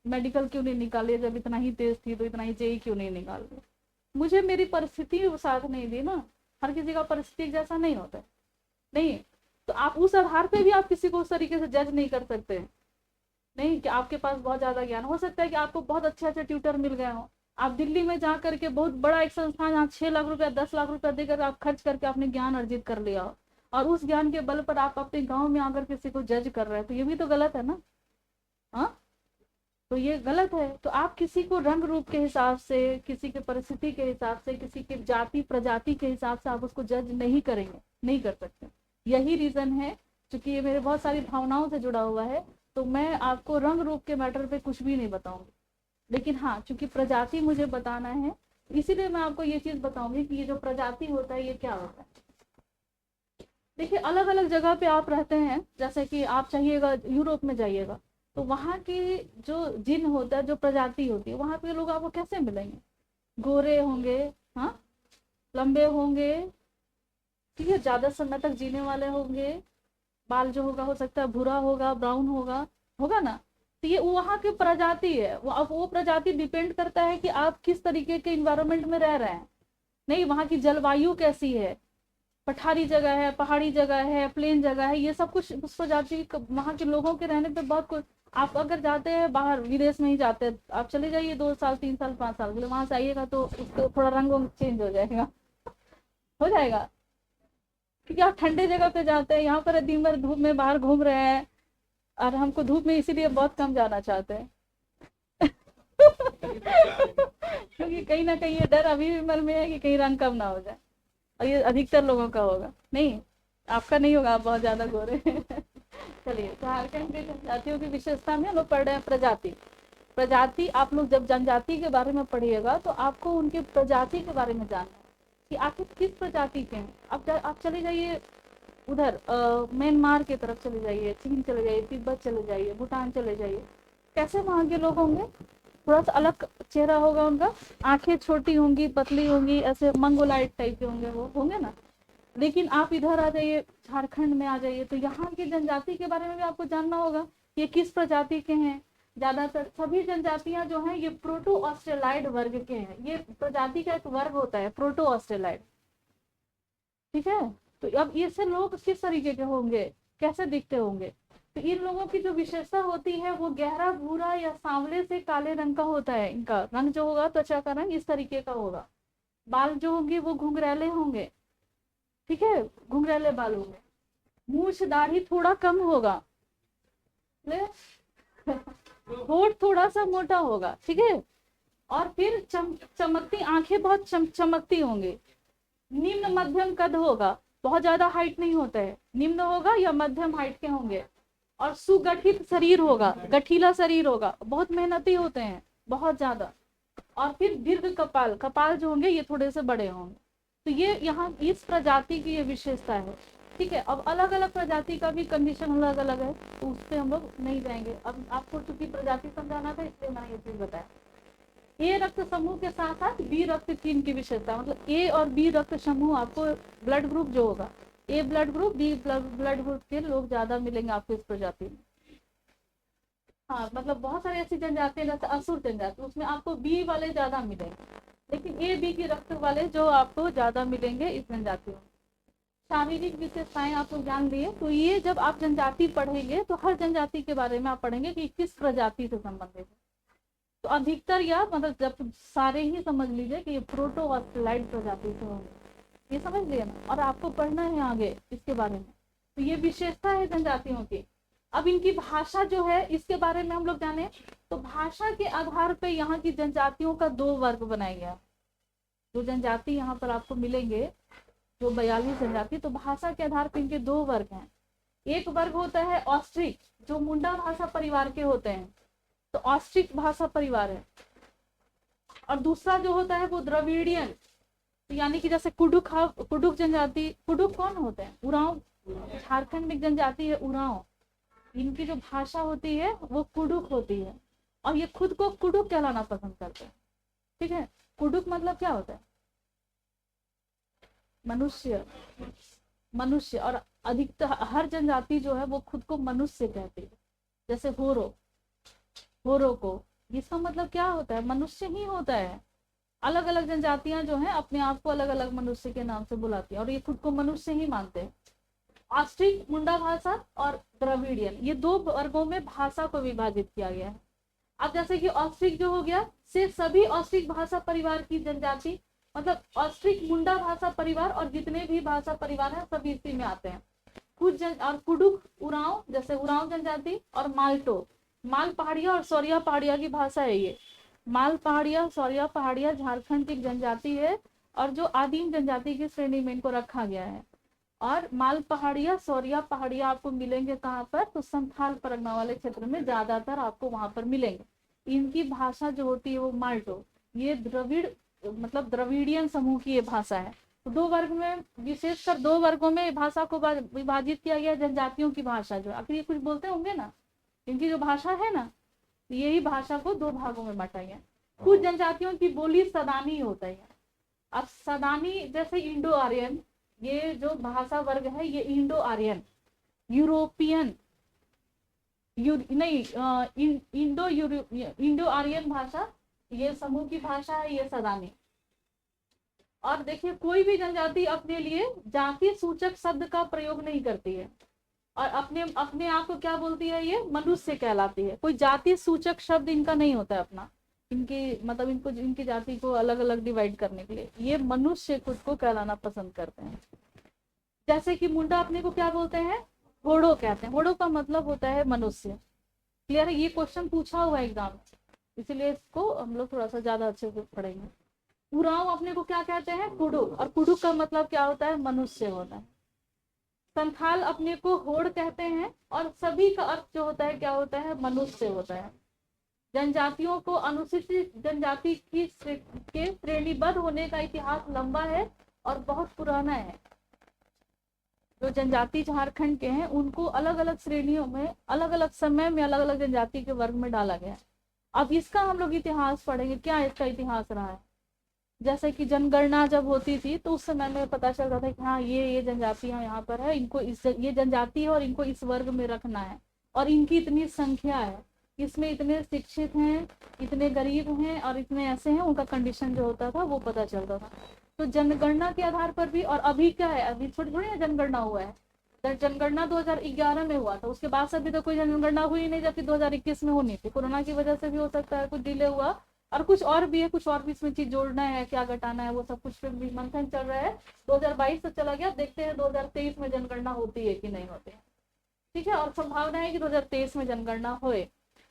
मेडिकल क्यों नहीं निकाली, जब इतना ही तेज थी तो इतना ही जेई क्यों नहीं निकाल ली, मुझे मेरी परिस्थिति साथ नहीं दी ना। हर किसी का परिस्थिति एक जैसा नहीं होता है, नहीं। तो आप उस आधार पे भी आप किसी को उस तरीके से जज नहीं कर सकते। नहीं कि आपके पास बहुत ज्यादा ज्ञान हो सकता है कि आपको बहुत अच्छे अच्छे ट्यूटर मिल गए हो, आप दिल्ली में जा करके बहुत बड़ा एक संस्थान जहाँ 6 लाख रुपया 10 लाख रुपया देकर आप खर्च करके आपने ज्ञान अर्जित कर लिया हो, और उस ज्ञान के बल पर आप अपने गांव में आकर किसी को जज कर रहे हैं, तो ये भी तो गलत है ना। हाँ, तो ये गलत है। तो आप किसी को रंग रूप के हिसाब से, किसी के परिस्थिति के हिसाब से, किसी के जाति प्रजाति के हिसाब से आप उसको जज नहीं करेंगे, नहीं कर सकते। यही रीजन है, क्योंकि ये मेरे बहुत सारी भावनाओं से जुड़ा हुआ है, तो मैं आपको रंग रूप के मैटर पे कुछ भी नहीं बताऊंगी। लेकिन हाँ, चूंकि प्रजाति मुझे बताना है, इसीलिए मैं आपको ये चीज बताऊंगी कि ये जो प्रजाति होता है ये क्या होता है। देखिए, अलग अलग जगह पे आप रहते हैं, जैसे कि आप चाहिएगा यूरोप में जाइएगा, तो वहाँ की जो जिन होता है, जो प्रजाति होती है, वहाँ पे लोग आपको कैसे मिलेंगे, गोरे होंगे, हाँ, लंबे होंगे, ठीक है, ज्यादा समय तक जीने वाले होंगे, बाल जो होगा हो सकता है भूरा होगा, ब्राउन होगा, होगा ना। तो ये वहाँ की प्रजाति है, वो अब वो प्रजाति डिपेंड करता है कि आप किस तरीके के इन्वायरमेंट में रह रहे हैं। नहीं, वहाँ की जलवायु कैसी है, पठारी जगह है, पहाड़ी जगह है, प्लेन जगह है, ये सब कुछ उस प्रजाति वहाँ के लोगों के रहने पे बहुत कुछ। आप अगर जाते हैं बाहर, विदेश में ही जाते हैं, आप चले जाइए 2 साल 3 साल 5 साल के लिए, वहां से आइएगा तो उसको थोड़ा रंग चेंज हो जाएगा, हो जाएगा, क्योंकि आप ठंडे जगह पे जाते हैं, यहाँ पर दिन भर धूप में बाहर घूम रहे हैं, और हमको धूप में इसीलिए बहुत कम जाना चाहते हैं क्योंकि कहीं ना कहीं ये डर अभी भी मन में है कि कहीं रंग कम ना हो जाए, और ये अधिकतर लोगों का होगा, नहीं आपका नहीं होगा, आप बहुत ज्यादा गोरे चलिए, झारखंड की जनजातियों की विशेषता में हम लोग पढ़ रहे हैं प्रजाति। प्रजाति, आप लोग जब जनजाति के बारे में पढ़िएगा तो आपको उनके प्रजाति के बारे में जानना है कि आखिर किस प्रजाति के हैं। आप चले जाइए उधर म्यांमार की तरफ चले जाइए, चीन चले जाइए, तिब्बत चले जाइए, भूटान चले जाइए, कैसे वहाँ के लोग होंगे, थोड़ा सा अलग चेहरा होगा उनका, आंखें छोटी होंगी, पतली होंगी, ऐसे मंगोलाइट टाइप के होंगे, वो होंगे ना। लेकिन आप इधर आ जाइए, झारखंड में आ जाइए, तो यहाँ की जनजाति के बारे में भी आपको जानना होगा, ये किस प्रजाति के हैं। ज्यादातर सभी जनजातियां जो हैं ये प्रोटो ऑस्ट्रेलाइड वर्ग के हैं, ये प्रजाति का एक वर्ग होता है प्रोटो ऑस्ट्रेलाइड, ठीक है। तो अब इससे लोग किस तरीके के होंगे, कैसे दिखते होंगे, तो इन लोगों की जो विशेषता होती है वो गहरा भूरा या सांवले से काले रंग का होता है। इनका रंग जो होगा, त्वचा का रंग इस तरीके का होगा, बाल जो होंगे वो घुंघरैले होंगे, ठीक है, घुंघरैले बाल होंगे, मूछ दाढ़ी थोड़ा कम होगा, होठ थोड़ा सा मोटा होगा, ठीक है, और फिर चमकती आंखें बहुत चमकती होंगी, निम्न मध्यम कद होगा, बहुत ज्यादा हाइट नहीं होता है, निम्न होगा या मध्यम हाइट के होंगे, और सुगठित शरीर होगा, गठीला शरीर होगा, बहुत मेहनती होते हैं बहुत ज्यादा, और फिर दीर्घ कपाल, कपाल जो होंगे ये थोड़े से बड़े होंगे। तो ये यहाँ इस प्रजाति की ये विशेषता है, ठीक है। अब अलग अलग प्रजाति का भी कंडीशन अलग अलग है, तो उस पर हम लोग नहीं जाएंगे। अब आपको चूंकि प्रजाति समझाना था इसलिए मैंने ये चीज बताया। ए रक्त समूह के साथ साथ बी रक्त चिन्ह की विशेषता, मतलब ए और बी रक्त समूह आपको ब्लड ग्रुप जो होगा, A blood group B blood group के लोग ज्यादा मिलेंगे आपको इस प्रजाति में। हाँ, मतलब बहुत सारी ऐसी जनजाति जैसे असुर जनजाति, उसमें आपको बी वाले ज्यादा मिलेंगे, लेकिन ए बी की रक्त वाले जो आपको ज्यादा मिलेंगे इस जनजाति में। शारीरिक विशेषताएं आप लोग जान लिए, तो ये जब आप जनजाति पढ़ेंगे तो हर जनजाति के बारे में आप पढ़ेंगे कि किस प्रजाति से संबंधित है। तो अधिकतर या मतलब जब सारे ही समझ लीजिए कि ये प्रोटो ऑस्ट्रेलाइड प्रजाति से होंगे, ये समझ लिया ना। और आपको पढ़ना है आगे इसके बारे में, तो ये विशेषता है जनजातियों की। अब इनकी भाषा जो है इसके बारे में हम लोग जाने, तो भाषा के आधार पर यहाँ की जनजातियों का 2 वर्ग बनाया गया। जो जनजाति यहाँ पर आपको मिलेंगे, जो 42 जनजाति, तो भाषा के आधार पर इनके 2 वर्ग हैं। एक वर्ग होता है ऑस्ट्रिक, जो मुंडा भाषा परिवार के होते हैं, तो ऑस्ट्रिक भाषा परिवार है। और दूसरा जो होता है वो द्रविडियन, तो यानी कि जैसे कुडुक जनजाति, कुडुक कौन होते हैं? उरांव, झारखंड में एक जनजाति है उरांव, इनकी जो भाषा होती है वो कुडुक होती है, और ये खुद को कुडुक कहलाना पसंद करते हैं। ठीक है, कुडुक मतलब क्या होता है? मनुष्य, मनुष्य। और अधिकतर हर जनजाति जो है वो खुद को मनुष्य कहती है। जैसे होरो, होरो को, इसका मतलब क्या होता है? मनुष्य ही होता है। अलग अलग जनजातियां जो हैं अपने आप को अलग अलग मनुष्य के नाम से बुलाती हैं, और ये खुद को मनुष्य ही मानते हैं। ऑस्ट्रिक मुंडा भाषा और द्रविडियन, ये 2 वर्गों में भाषा को विभाजित किया गया है। अब जैसे कि ऑस्ट्रिक जो हो गया, से सभी ऑस्ट्रिक भाषा परिवार की जनजाति, मतलब ऑस्ट्रिक मुंडा भाषा परिवार और जितने भी भाषा परिवार हैं सभी इसी में आते हैं। और कुडुक उरांव, जैसे उरांव जनजाति, और माल्टो, माल पहाड़िया और सौरिया पहाड़िया की भाषा है ये। माल पहाड़िया, सौरिया पहाड़िया झारखंड की जनजाति है, और जो आदिम जनजाति की श्रेणी में इनको रखा गया है। और माल पहाड़िया, सौरिया पहाड़िया आपको मिलेंगे कहाँ पर? तो संथाल परगना वाले क्षेत्र में ज्यादातर आपको वहां पर मिलेंगे। इनकी भाषा जो होती है वो माल्टो, ये द्रविड़ मतलब द्रविडियन समूह की ये भाषा है। तो 2 वर्ग में, विशेषकर 2 वर्गों में भाषा को विभाजित किया गया। जनजातियों की भाषा जो, आखिर ये कुछ बोलते होंगे ना, इनकी जो भाषा है ना, यही भाषा को 2 भागों में बांटा गया। कुछ जनजातियों की बोली सदानी होता है। अब सदानी जैसे इंडो आर्यन, ये जो भाषा वर्ग है ये Indo Aryan, European, Indo Aryan भाषा, ये समूह की भाषा है ये सदानी। और देखिए, कोई भी जनजाति अपने लिए जाति सूचक शब्द का प्रयोग नहीं करती है, और अपने आप को क्या बोलती है? ये मनुष्य कहलाती है। कोई जाति सूचक शब्द इनका नहीं होता है अपना, इनकी मतलब इनको इनकी जाति को अलग अलग डिवाइड करने के लिए ये मनुष्य खुद को कहलाना पसंद करते हैं। जैसे कि मुंडा अपने को क्या बोलते हैं? होड़ो कहते हैं। होड़ो का मतलब होता है मनुष्य। क्लियर है? ये क्वेश्चन पूछा हुआ है एग्जाम में, इसीलिए इसको हम लोग थोड़ा सा ज्यादा अच्छे से पढ़ेंगे। उरांव अपने को क्या कहते हैं? कुडुक, और कुडुक का मतलब क्या होता है? मनुष्य होता है। संथाल अपने को होड़ कहते हैं, और सभी का अर्थ जो होता है क्या होता है? मनुष्य होता है। जनजातियों को अनुसूचित जनजाति की के श्रेणीबद्ध होने का इतिहास लंबा है और बहुत पुराना है। जो जनजाति झारखंड के हैं उनको अलग अलग श्रेणियों में, अलग अलग समय में, अलग अलग जनजाति के वर्ग में डाला गया है। अब इसका हम लोग इतिहास पढ़ेंगे, क्या इसका इतिहास रहा है। जैसे कि जनगणना जब होती थी तो उस समय में पता चलता था कि हाँ ये जनजातियां यहाँ पर है, इनको ये जनजाति है और इनको इस वर्ग में रखना है, और इनकी इतनी संख्या है, इसमें इतने शिक्षित हैं, इतने गरीब हैं, और इतने ऐसे हैं, उनका कंडीशन जो होता था वो पता चलता था। तो जनगणना के आधार पर भी, और अभी क्या है, अभी थोड़ी थोड़ी जनगणना हुआ है। जनगणना 2011 में हुआ था, उसके बाद से अभी तो कोई जनगणना हुई नहीं, जबकि 2021 में होनी थी। कोरोना की वजह से भी हो सकता है कुछ डिले हुआ, और कुछ और भी है, कुछ और भी इसमें चीज जोड़ना है, क्या घटाना है, वो सब कुछ पे भी मंथन चल रहा है। 2022 से चला गया, देखते हैं 2023 में जनगणना होती है कि नहीं होती है। ठीक है, और संभावना है कि 2023 में जनगणना होए।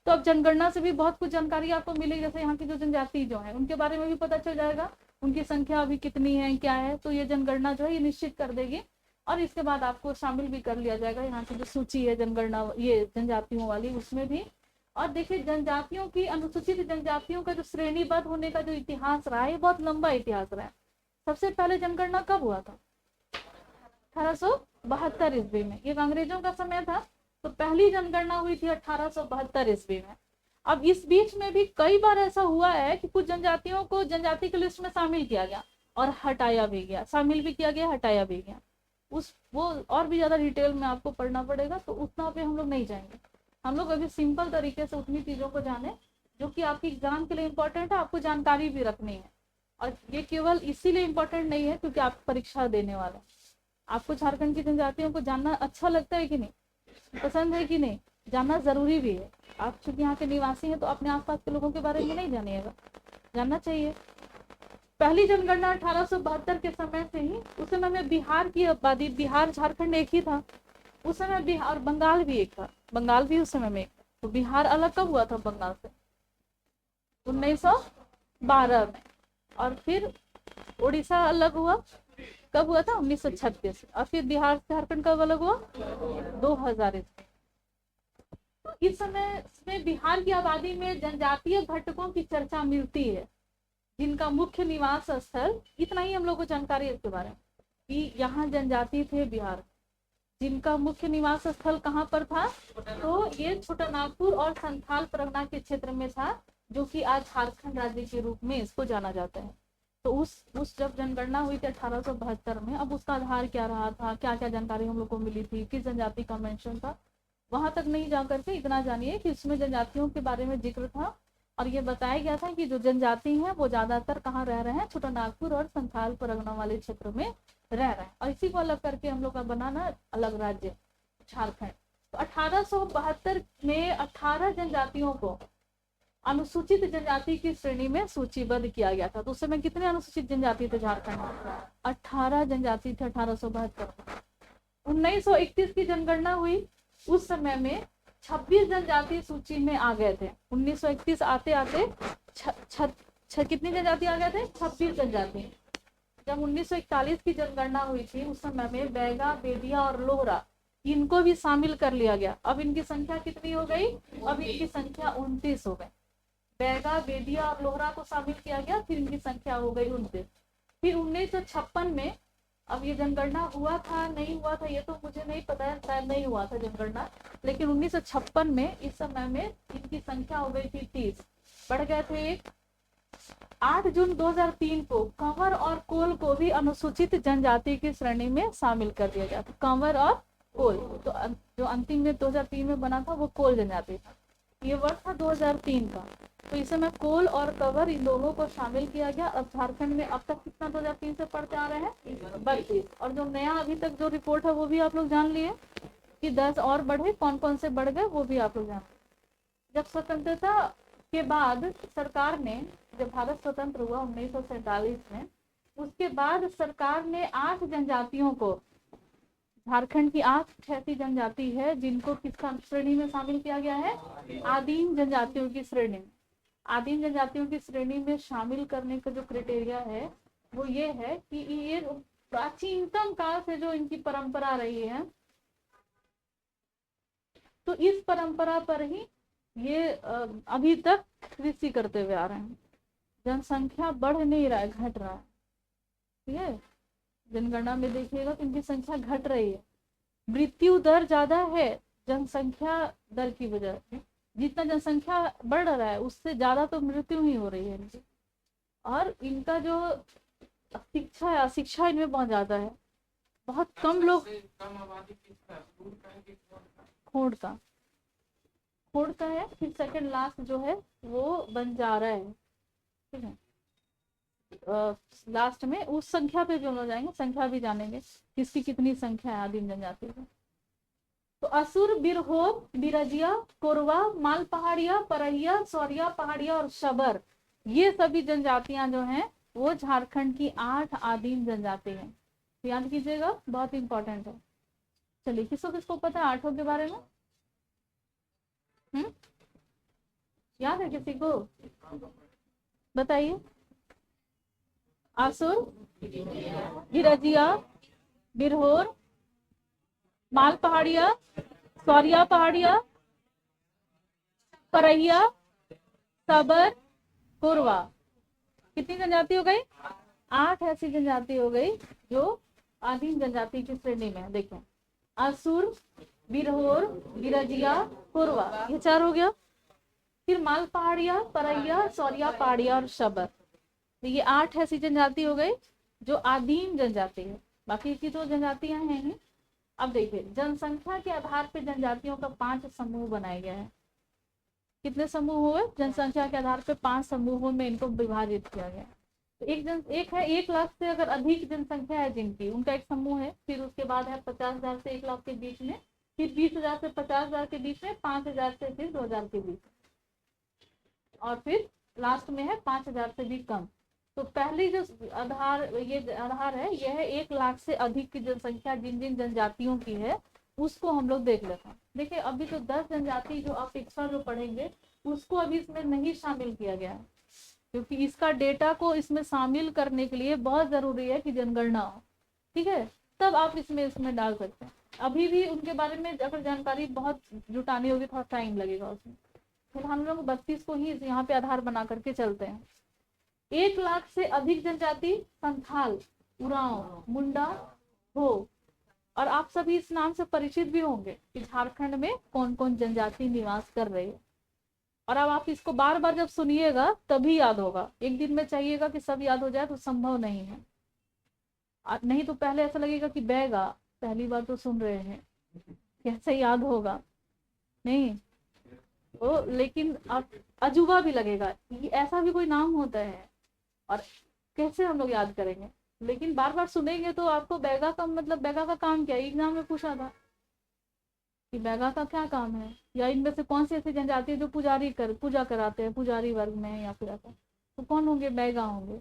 तो अब जनगणना से भी बहुत कुछ जानकारी आपको मिलेगी, जैसे यहाँ की जो जनजाति जो है उनके बारे में भी पता चल जाएगा, उनकी संख्या अभी कितनी है, क्या है। तो ये जनगणना जो है ये निश्चित कर देगी, और इसके बाद आपको शामिल भी कर लिया जाएगा यहाँ की जो सूची है जनगणना ये जनजातियों वाली, उसमें भी। और देखिए, जनजातियों की, अनुसूचित जनजातियों का जो श्रेणीबद्ध होने का जो इतिहास रहा है, बहुत लंबा इतिहास रहा है। सबसे पहले जनगणना कब हुआ था? 1872 ईस्वी में। ये अंग्रेजों का समय था, तो पहली जनगणना हुई थी 1872 ईस्वी में। अब इस बीच में भी कई बार ऐसा हुआ है कि कुछ जनजातियों को जनजाति की लिस्ट में शामिल किया गया और हटाया भी गया, शामिल भी किया गया, हटाया भी गया। वो और भी ज्यादा डिटेल में आपको पढ़ना पड़ेगा, तो उतना पे हम लोग नहीं जाएंगे। हम लोग अभी सिंपल तरीके से उतनी चीजों को जाने जो कि आपकी एग्जाम के लिए इम्पोर्टेंट है, आपको जानकारी भी रखनी है। और ये केवल इसीलिए इम्पोर्टेंट नहीं है क्योंकि आप परीक्षा देने वाले। आपको झारखंड की जनजातियों को जानना अच्छा लगता है कि नहीं, पसंद है कि नहीं, जानना जरूरी भी है। आप चूंकि यहाँ के निवासी हैं तो अपने आसपास के लोगों के बारे में नहीं जानिएगा, जानना चाहिए। पहली जनगणना 1872 के समय से ही, उस समय में बिहार की आबादी, बिहार झारखंड एक ही था उस समय, बिहार बंगाल भी एक था, बंगाल भी उस समय में एक था। तो बिहार अलग कब हुआ था बंगाल से? 1912 में। और फिर उड़ीसा अलग हुआ, कब हुआ था? 1936। और फिर बिहार झारखंड कब अलग हुआ? 2000 ईस्वी। तो इस समय में बिहार की आबादी में जनजातीय घटकों की चर्चा मिलती है, जिनका मुख्य निवास स्थल, इतना ही हम लोग को जानकारी है इसके बारे में कि यहाँ जनजाति थे बिहार, जिनका मुख्य निवास स्थल कहाँ पर था? तो ये छोटा नागपुर और संथाल परगना के क्षेत्र में था, जो कि आज झारखंड राज्य के रूप में इसको जाना जाता है। तो उस जब जनगणना हुई थी 1872 में, अब उसका आधार क्या रहा था, क्या क्या जानकारी हम लोग को मिली थी, किस जनजाति का मेंशन था, वहां तक नहीं जा करके इतना जानिए कि इसमें जनजातियों के बारे में जिक्र था, और ये बताया गया था कि जो जनजाति हैं वो ज्यादातर कहाँ रह रहे हैं? छोटा नागपुर और संथाल परगना वाले क्षेत्र में रह रहे हैं, और इसी को अलग करके हम लोग का बनाना अलग राज्य झारखंड। तो 1872 में 18 जनजातियों को अनुसूचित जनजाति की श्रेणी में सूचीबद्ध किया गया था। तो उस समय कितने अनुसूचित जनजाति थे झारखंड में? 18 जनजाति थे 1872 में। 1931 की जनगणना हुई, उस समय में 26 जनजाति सूची में आ गए थे। 1931 आते आते कितनी जनजाति आ गए थे? 26 जनजाति। जब 1941 की जनगणना हुई थी, उस समय में बैगा, बेदिया और लोहरा, इनको भी शामिल कर लिया गया। अब इनकी संख्या कितनी हो गई? अब इनकी संख्या 29 हो गई। बैगा, बेदिया और लोहरा को शामिल किया गया, फिर इनकी संख्या हो गई 29। फिर 1956 में, अब ये जनगणना हुआ था नहीं हुआ था ये तो मुझे नहीं पता है, शायद नहीं हुआ था जनगणना, लेकिन 1956 में इस समय में इनकी संख्या हो गई थी 30, बढ़ गए थे 1। 8 जून 2003 को कंवर और कोल को भी अनुसूचित जनजाति की श्रेणी में शामिल कर दिया गया था। कंवर और कोल, तो जो अंतिम में 2003 में बना था वो कोल जनजाति था। ये वर्ष था 2003 का। तो इस समय कोल और कंवर इन दोनों को शामिल किया गया। अब झारखंड में अब तक कितना 2003 से पढ़ते आ रहे हैं? 32। और जो नया अभी तक जो रिपोर्ट है वो भी आप लोग जान लिए कि 10 और बढ़े, कौन कौन से बढ़ गए वो भी आप लोग जान। जब स्वतंत्रता के बाद सरकार ने, जब भारत स्वतंत्र हुआ 1947 में, उसके बाद सरकार ने 8 जनजातियों को, झारखंड की 8 ऐसी जनजाति है जिनको किसका श्रेणी में शामिल किया गया है? आदिम जनजातियों की श्रेणी में। आदिम जनजातियों की श्रेणी में शामिल करने का जो क्राइटेरिया है वो ये है कि ये प्राचीनतम काल से जो इनकी परंपरा रही है, तो इस परंपरा पर ही ये अभी तक कृषि करते हुए आ रहे हैं। जनसंख्या बढ़ नहीं रहा है, घट रहा है। ठीक है, जनगणना में देखिएगा तो इनकी संख्या घट रही है। मृत्यु दर ज्यादा है जनसंख्या दर की वजह से। जितना जनसंख्या बढ़ रहा है उससे ज्यादा तो मृत्यु ही हो रही है इनकी। और इनका जो शिक्षा है, अशिक्षा इनमें बहुत ज्यादा है। बहुत कम लोग, खोड़ का है। फिर सेकंड लास्ट जो है वो बंजारा है। ठीक है, लास्ट में उस संख्या पे भी हम लोग जाएंगे, संख्या भी जानेंगे किसकी कितनी संख्या है आदिम जनजाति की। तो असुर, बिरहोर, बिरजिया, कोरवा, माल पहाड़िया, परहिया, सौरिया पहाड़िया और शबर, ये सभी जनजातियां जो हैं वो झारखंड की 8 आदिम जनजाति हैं। तो याद कीजिएगा, बहुत इंपॉर्टेंट है। चलिए, किसको पता है 8 के बारे में? याद है किसी को? बताइए। आसुर, बिरजिया, बिरहोर, माल पहाड़िया, सौरिया पहाड़िया, परहिया, सबर, कोरवा। कितनी जनजाति हो गई? 8 ऐसी जनजाति हो गई जो आदिम जनजाति की श्रेणी में है। देखो, असुर, बिरहोर, बिरजिया, कोरवा, ये 4 हो गया। फिर माल पहाड़िया, परहिया, सौरिया पहाड़िया और शबर, तो ये 8 ऐसी जनजाति हो गई जो आदिम जनजाति है। बाकी की तो जनजातियां हैं ही। अब देखिए, जनसंख्या के आधार पर जनजातियों का 5 समूह बनाया गया है। कितने समूह हुए? जनसंख्या के आधार पर 5 समूहों में इनको विभाजित किया गया। तो एक है 1 लाख से अगर अधिक जनसंख्या है जिनकी, उनका एक समूह है। फिर उसके बाद है 50,000 से 1 लाख के बीच में, फिर 20,000 से 50,000 के बीच में, 5,000 से फिर 2,000 के बीच, और फिर लास्ट में है 5,000 से भी कम। तो पहली जो आधार है, यह है 1 लाख से अधिक की जनसंख्या जिन जिन जनजातियों की है, उसको हम लोग देख लेते हैं। देखिए, अभी तो 10 जनजाति जो आप एक्स्ट्रा जो पढ़ेंगे उसको अभी इसमें नहीं शामिल किया गया है। क्योंकि इसका डेटा को इसमें शामिल करने के लिए बहुत जरूरी है कि जनगणना हो, ठीक है, तब आप इसमें डाल सकते हैं। अभी भी उनके बारे में अगर जानकारी बहुत जुटानी होगी, थोड़ा टाइम लगेगा उसमें। फिर हम लोग 32 को ही यहाँ पे आधार बना करके चलते हैं। 1 लाख से अधिक जनजाति संथाल, उरांव, मुंडा, हो। और आप सभी इस नाम से परिचित भी होंगे कि झारखंड में कौन कौन जनजाति निवास कर रही है। और अब आप इसको बार बार जब सुनिएगा तभी याद होगा, एक दिन में चाहिएगा कि सब याद हो जाए तो संभव नहीं है। नहीं तो पहले ऐसा लगेगा कि बैगा, पहली बार तो सुन रहे हैं, कैसे याद होगा, नहीं तो, लेकिन आप अजूबा भी लगेगा, ये ऐसा भी कोई नाम होता है और कैसे हम लोग याद करेंगे। लेकिन बार बार सुनेंगे तो आपको बैगा का मतलब, बैगा का काम क्या है, एग्जाम में पूछा था कि बैगा का क्या काम है, या इनमें से कौन सी ऐसी जनजाति है जो पूजा कराते हैं, पुजारी वर्ग में या फिर ऐसा, तो कौन होंगे, बैगा होंगे।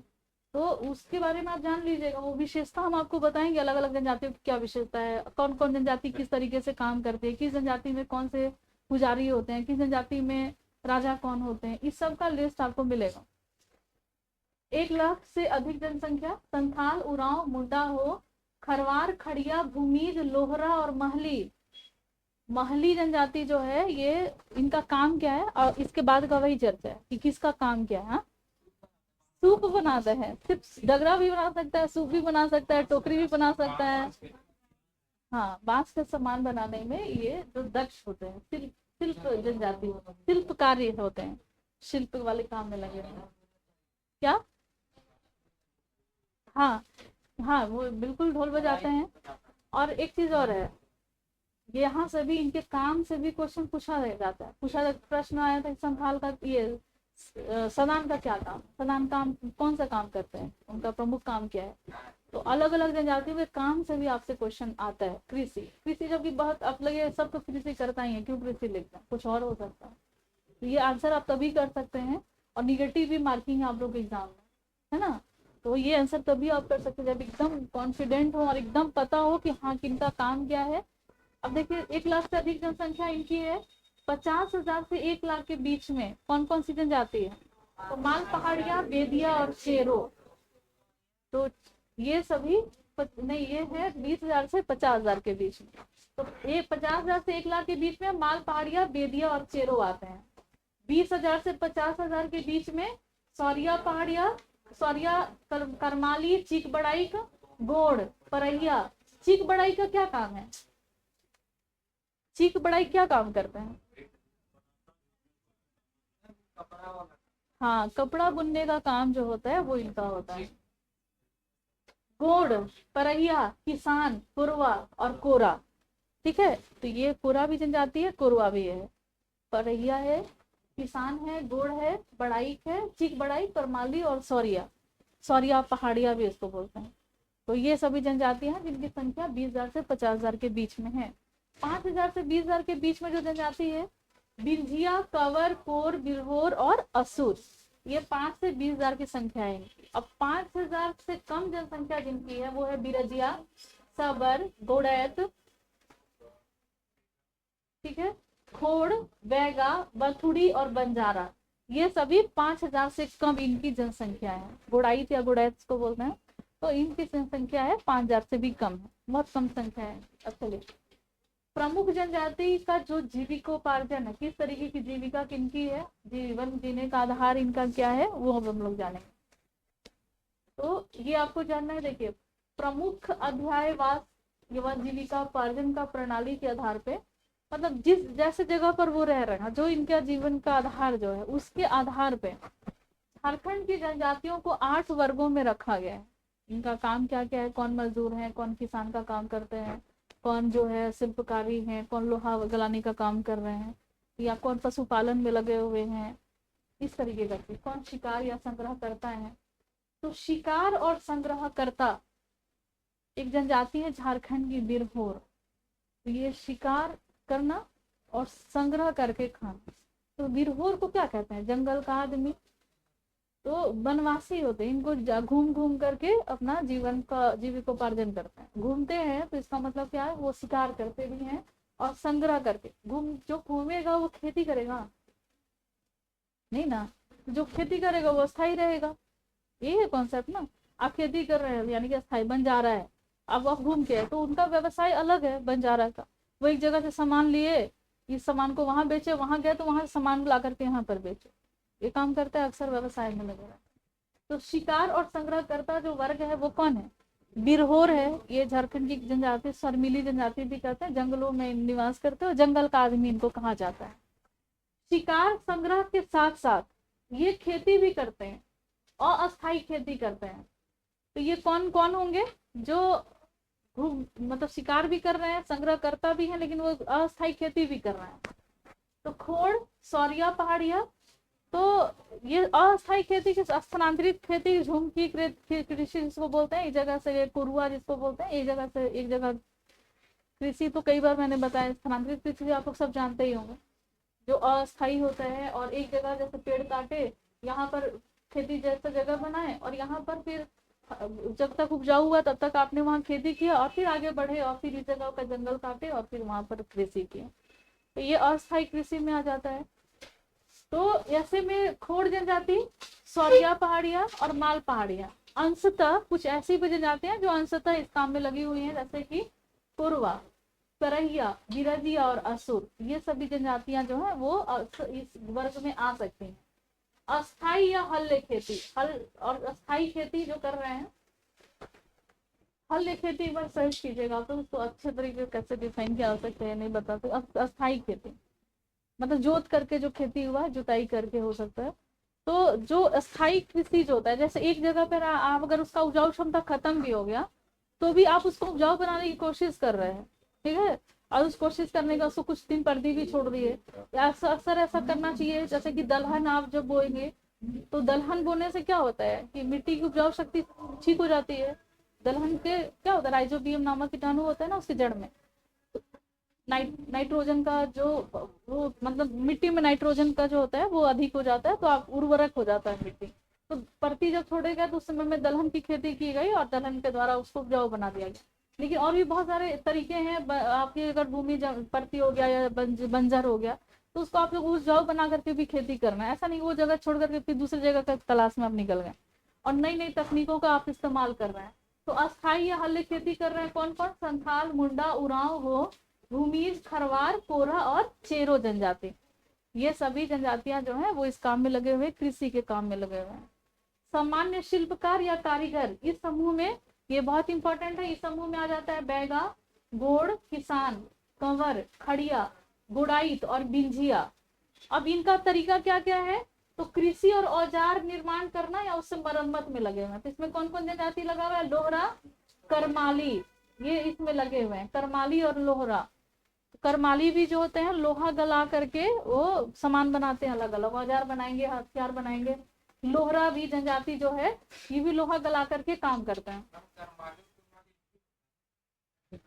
तो उसके बारे में आप जान लीजिएगा, वो विशेषता हम आपको बताएंगे, अलग अलग जनजातियों की क्या विशेषता है, कौन कौन जनजाति किस तरीके से काम करती है, किस जनजाति में कौन से पुजारी होते हैं, किस जनजाति में राजा कौन होते हैं, इस सब का लिस्ट आपको मिलेगा। 1 लाख से अधिक जनसंख्या संथाल, उरांव, मुंडा, हो, खरवार, खड़िया, भूमिज, लोहरा और महली। महली जनजाति जो है ये, इनका काम क्या है, और इसके बाद का वही चर्चा है कि किसका काम क्या है। सूप बनाता है, सिर्फ डगरा भी बना सकता है, सूप भी बना सकता है, टोकरी भी बना सकता है। हाँ, बांस का सामान बनाने में ये जो दक्ष होते हैं, शिल्प जनजाति, शिल्पकारी होते हैं, शिल्प वाले काम में लगे हैं। क्या, हाँ हाँ, वो बिल्कुल ढोल बजाते हैं। और एक चीज और है, यहाँ से भी इनके काम से भी क्वेश्चन पूछा जाता है, प्रश्न आया था संथाल का, ये सदान का क्या काम, सदान काम कौन सा काम करते हैं, उनका प्रमुख काम क्या है। तो अलग अलग जनजातियों के काम से भी आपसे क्वेश्चन आता है। कृषि जबकि बहुत अब लगे सब तो कृषि करता ही है, क्यों कृषि लिखता है, कुछ और हो सकता है। तो ये आंसर आप तभी कर सकते हैं, और निगेटिव भी मार्किंग है आप लोग के एग्जाम में, है ना। तो ये आंसर तभी आप कर सकते हैं जब एकदम कॉन्फिडेंट हो और एकदम पता हो कि हाँ किनका काम क्या है। अब देखिए 1 लाख से अधिक जनसंख्या इनकी है, 50,000 से 1 लाख के बीच में कौन कौन सी जनजाति है, तो माल पहाड़िया, बेदिया और शेरो। तो ये सभी नहीं, ये है 20,000 से 50,000 के बीच में। तो ये 50,000 से 1 लाख के बीच में माल पहाड़िया, बेदिया और शेरो आते हैं। 20,000 से 50,000 के बीच में सौरिया पहाड़िया, सौरिया, करमाली, चीक बड़ाई, गोड़, परैया। चीक बड़ाई का क्या काम है, चीक बड़ाई क्या काम करते हैं, हाँ, कपड़ा बुनने का काम जो होता है वो इनका होता है। गोड़, परैया, किसान, कुरवा और कोरा, ठीक है। तो ये कोरा भी जनजाति है, कोरवा भी है, परैया है, किसान है, गोड़ है, बड़ाइक है, चीक बड़ाई, करमाली और सौरिया पहाड़िया भी इसको बोलते हैं। तो ये सभी जनजातियां हैं जिनकी संख्या 20,000 से 50,000 के बीच में है। 5,000 से 20,000 के बीच में जो जनजाति है, बिरजिया, कंवर, कोर, बिरहोर और असुर, ये 5 से 20,000 की संख्या है इनकी। अब 5,000 से कम जनसंख्या जिनकी है वो है बिरजिया, सबर, गोड़ैत, ठीक है, खोड़, बैगा, बथुड़ी और बंजारा। ये सभी 5,000 से कम इनकी जनसंख्या है। गोड़ाइत या गोड़ैत को बोलते हैं। तो इनकी जनसंख्या है 5,000 से भी कम है, बहुत कम संख्या है। अच्छा, प्रमुख जनजाति का जो जीविकोपार्जन है, किस तरीके की जीविका किनकी है, जीवन जीने का आधार इनका क्या है, वो हम लोग जानेंगे। तो ये आपको जानना है। देखिए, प्रमुख अध्यायवास युवा जीविका उपार्जन का प्रणाली के आधार पे, मतलब जिस जैसे जगह पर वो रह रहे हैं, जो इनका जीवन का आधार जो है, उसके आधार पे झारखंड की जनजातियों को 8 वर्गों में रखा गया है। इनका काम क्या क्या है, कौन मजदूर है, कौन किसान का काम करते हैं, कौन जो है शिल्पकारी है, कौन लोहा गलाने का काम कर रहे हैं, या कौन पशुपालन में लगे हुए हैं, इस तरीके का, कौन शिकार या संग्रह करता है। तो शिकार और संग्रहकर्ता एक जनजाति है झारखंड की, बिरहोर। तो ये शिकार करना और संग्रह करके खाना। तो बिरहोर को क्या कहते हैं, जंगल का आदमी। तो वनवासी होते हैं, इनको घूम घूम करके अपना जीवन का जीविकोपार्जन करते हैं। घूमते हैं तो इसका मतलब क्या है, वो शिकार करते भी हैं और संग्रह करके। जो घूमेगा वो खेती करेगा नहीं ना, जो खेती करेगा वो अस्थाई रहेगा। ये है कॉन्सेप्ट ना। आप खेती कर रहे हैं यानी कि अस्थाई बन जा रहा है। अब आप घूम के आए तो उनका व्यवसाय अलग है बंजारा का। वो एक जगह से सामान लिए, इस सामान को वहां बेचे, वहां गए तो वहां से सामान ला करके यहाँ पर बेचे। ये काम करता है, अक्सर व्यवसाय में लगे रहता है। तो शिकार और संग्रहकर्ता जो वर्ग है वो कौन है? बिरहोर है। ये झारखंड की जनजाति, शर्मीली जनजाति भी कहते हैं, जंगलों में निवास करते हैं और जंगल का आदमी इनको कहा जाता है। शिकार संग्रह के साथ साथ ये खेती भी करते हैं, अस्थाई खेती करते हैं। तो ये कौन कौन होंगे? जो मतलब शिकार भी कर रहे हैं, संग्रह करता भी है, लेकिन वो अस्थाई खेती भी कर रहे हैं। तो खोड़, सौरिया, पहाड़िया। तो ये अस्थाई खेती की स्थानांतरित खेती, झुमकी कृषि जिसको बोलते हैं, एक जगह से कुरुआ जिसको बोलते हैं, एक जगह से एक जगह कृषि। तो कई बार मैंने बताया स्थानांतरित कृषि आप लोग सब जानते ही होंगे, जो अस्थाई होता है और एक जगह जैसे पेड़ काटे, यहाँ पर खेती जैसा जगह बनाए और यहाँ पर फिर जब तक उपजाऊ हुआ तब तक आपने वहाँ खेती किया और फिर आगे बढ़े और फिर इस जगह का जंगल काटे और फिर वहां पर कृषि किया। तो ये अस्थाई कृषि में आ जाता है। तो ऐसे में खोड़ जनजाति, सौरिया पहाड़िया और माल पहाड़िया, अंशतः कुछ ऐसी भी जनजातियां जो अंशतः इस काम में लगी हुई हैं, जैसे कि कुरवा, करहिया, बिरजिया और असुर। ये सभी जनजातियां जो है वो इस वर्ग में आ सकती हैं। अस्थाई या हल्ले खेती, हल और अस्थाई खेती जो कर रहे हैं, हल्ले खेती एक बार सर्च कीजिएगा तो उसको अच्छे तरीके से कैसे डिफाइन किया जा सकता है नहीं बता। तो अस्थाई खेती मतलब जोत करके जो खेती हुआ है, जुताई करके हो सकता है। तो जो अस्थाई कृषि जो होता है, जैसे एक जगह पर आप अगर उसका उपजाऊ क्षमता खत्म भी हो गया तो भी आप उसको उपजाऊ बनाने की कोशिश कर रहे हैं, ठीक है। और उस कोशिश करने का उसको कुछ दिन पर्दी भी छोड़ दिए। अक्सर ऐसा करना चाहिए, जैसे कि दलहन आप जब बोएंगे तो दलहन बोने से क्या होता है कि मिट्टी की उपजाऊ शक्ति ठीक हो जाती है। दलहन के क्या होता है, राइजोबियम नामक कीटाणु होता है ना उसकी जड़ में, नाइट्रोजन का जो वो मतलब मिट्टी में नाइट्रोजन का जो होता है वो अधिक हो जाता है, तो आप उर्वरक हो जाता है मिट्टी। तो परती जब छोड़ेगा तो उस समय में दलहन की खेती की गई और दलहन के द्वारा उसको उपजाऊ बना दिया गया। लेकिन और भी बहुत सारे तरीके हैं। आपकी अगर भूमि परती हो गया या बंजर हो गया तो उसको आप लोग उपजाऊ बना करके भी खेती करना है। ऐसा नहीं वो जगह छोड़ करके फिर दूसरी जगह का तलाश में आप निकल गए और नई नई तकनीकों का आप इस्तेमाल कर रहे हैं। तो अस्थाई या हल्ले खेती कर रहे हैं कौन कौन? संथाल, मुंडा, उरांव, हो, भूमिज, खरवार, कोरा और चेरो जनजाति। ये सभी जनजातियां जो है वो इस काम में लगे हुए, कृषि के काम में लगे हुए हैं। सामान्य शिल्पकार या कारीगर, इस समूह में, ये बहुत इंपॉर्टेंट है, इस समूह में आ जाता है बैगा, गोड़, किसान, कंवर, खड़िया, गुड़ाइत और बिंझिया। अब इनका तरीका क्या क्या है? तो कृषि और औजार निर्माण करना या उससे मरम्मत में लगे हुए हैं। तो इसमें कौन कौन जनजाति लगा हुआ है? लोहरा, करमाली, ये इसमें लगे हुए हैं, करमाली और लोहरा। करमाली भी जो होते हैं लोहा गला करके वो सामान बनाते हैं, अलग अलग औजार बनाएंगे, हथियार बनाएंगे। लोहरा भी जनजाति जो है ये भी लोहा गला करके काम करते हैं।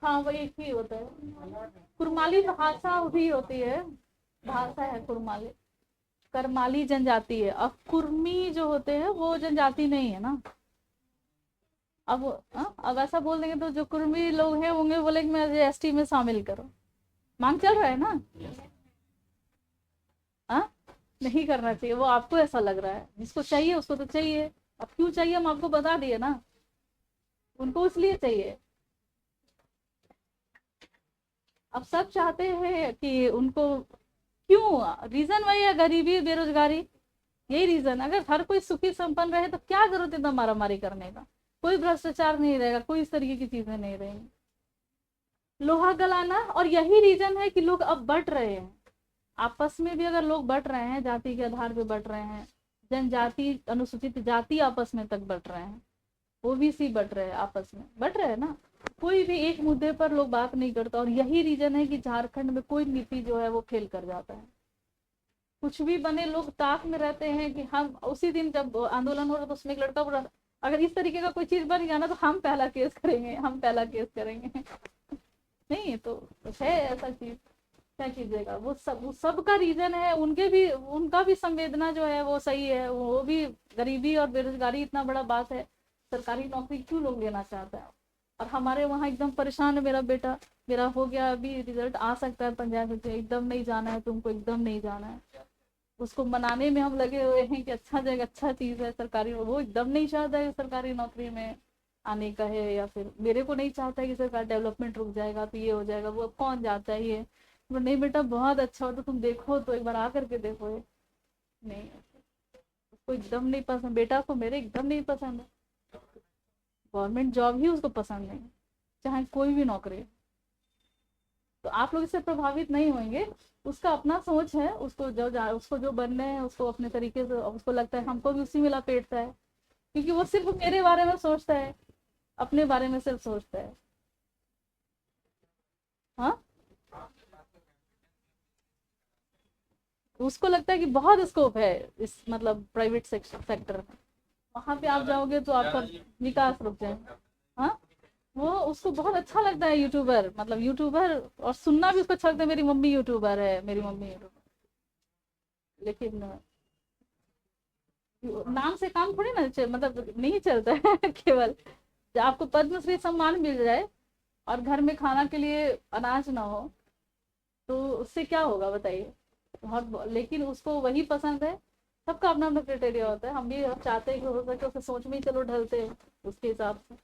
हाँ वो एक ही होता है। कुरमाली भाषा भी होती है, भाषा है कुरमाली। करमाली जनजाति है। अब कुर्मी जो होते हैं वो जनजाति नहीं है ना। अब ऐसा बोल देंगे तो जो कुर्मी लोग हैं होंगे बोले मैं एसटी में शामिल करो। मांग चल रहा है ना। नहीं करना चाहिए, वो आपको ऐसा लग रहा है, जिसको चाहिए उसको तो चाहिए। अब क्यों चाहिए हम आपको बता दिए ना, उनको इसलिए चाहिए। अब सब चाहते हैं कि उनको, क्यों? रीजन वही है, गरीबी, बेरोजगारी, यही रीजन। अगर हर कोई सुखी संपन्न रहे तो क्या जरूरत है मारा मारी करने का, कोई भ्रष्टाचार नहीं रहेगा, कोई इस तरीके की चीजें नहीं रहेंगी। लोहा गलाना, और यही रीजन है कि लोग अब बट रहे हैं आपस में भी। अगर लोग बट रहे हैं, जाति के आधार पे बट रहे हैं, जनजाति, अनुसूचित जाति आपस में तक बट रहे हैं, ओबीसी बट रहे हैं, आपस में बट रहे हैं ना। कोई भी एक मुद्दे पर लोग बात नहीं करता, और यही रीजन है कि झारखंड में कोई नीति जो है वो फेल कर जाता है। कुछ भी बने, लोग ताक में रहते हैं कि हम उसी दिन जब आंदोलन हो रहा तो उसमें एक लड़का बोला अगर इस तरीके का कोई चीज बन गया ना तो हम पहला केस करेंगे, हम पहला केस करेंगे। नहीं तो है ऐसा चीज, क्या कीजिएगा। वो सब का रीजन है, उनके भी, उनका भी संवेदना जो है वो सही है। वो भी गरीबी और बेरोजगारी इतना बड़ा बात है, सरकारी नौकरी क्यों लोग लेना चाहते हैं। और हमारे वहाँ एकदम परेशान है मेरा बेटा, मेरा हो गया अभी रिजल्ट आ सकता है पंचायत से, एकदम नहीं जाना है तुमको, एकदम नहीं जाना है। उसको मनाने में हम लगे हुए हैं कि अच्छा जगह, अच्छा चीज़ है सरकारी, वो एकदम नहीं चाहता है सरकारी नौकरी में आने का है, या फिर मेरे को नहीं चाहता है कि सरकार डेवलपमेंट रुक जाएगा तो ये हो जाएगा, वो अब कौन जाता है ये। तो नहीं बेटा बहुत अच्छा हो तो तुम देखो, तो एक बार आ करके देखो ये। नहीं, उसको एकदम नहीं पसंद, बेटा को मेरे एकदम नहीं पसंद है, गवर्नमेंट जॉब ही उसको पसंद नहीं, चाहे कोई भी नौकरी। तो आप लोग इससे प्रभावित नहीं होंगे, उसका अपना सोच है, उसको जो बनने हैं उसको अपने तरीके से, उसको लगता है हमको भी उसी में लपेटता है, क्योंकि वो सिर्फ मेरे बारे में सोचता है, अपने बारे में सिर्फ सोचता है। हाँ, उसको लगता है कि बहुत स्कोप है इस मतलब प्राइवेट सेक्टर में, वहां पे आप जाओगे तो आपका विकास रुक जाएगा। हाँ, वो उसको बहुत अच्छा लगता है यूट्यूबर, मतलब यूट्यूबर, और सुनना भी उसको अच्छा लगता है, मेरी मम्मी यूट्यूबर है, मेरी मम्मी यूट्यूबर। लेकिन नाम से काम थोड़ी ना मतलब नहीं चलता है केवल जब आपको पद्मश्री सम्मान मिल जाए और घर में खाना के लिए अनाज ना हो तो उससे क्या होगा बताइए। बहुत, लेकिन उसको वही पसंद है। सबका अपना अपना क्राइटेरिया होता है, हम भी चाहते हैं कि हो सके उसके सोच में ही चलो ढलते हैं उसके हिसाब से,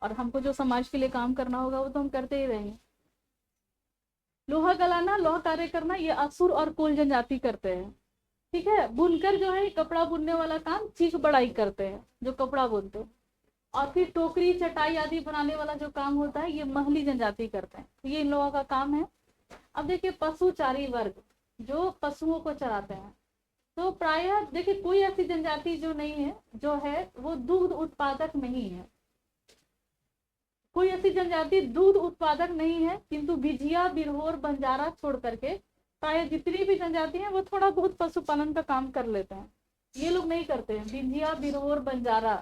और हमको जो समाज के लिए काम करना होगा वो तो हम करते ही रहेंगे। लोहा गलाना, लोहा कार्य करना, ये असुर और कोल जनजाति करते हैं। ठीक है, बुनकर जो है कपड़ा बुनने वाला काम चीख बड़ाई करते हैं जो कपड़ा बुनते हैं। और फिर टोकरी चटाई आदि बनाने वाला जो काम होता है ये महली जनजाति करते हैं, तो ये इन लोगों का काम है। अब देखिए पशुचारी वर्ग जो पशुओं को चराते हैं, तो प्रायः देखिए कोई ऐसी जनजाति जो नहीं है, जो है वो दुग्ध उत्पादक नहीं है, कोई ऐसी जनजाति दूध उत्पादक नहीं है, किंतु भिजिया, बिरहोर, बंजारा छोड़ करके प्राय जितनी भी जनजाति है वो थोड़ा बहुत पशुपालन का काम कर लेते हैं। ये लोग नहीं करते हैं भिजिया, बिरहोर, बंजारा,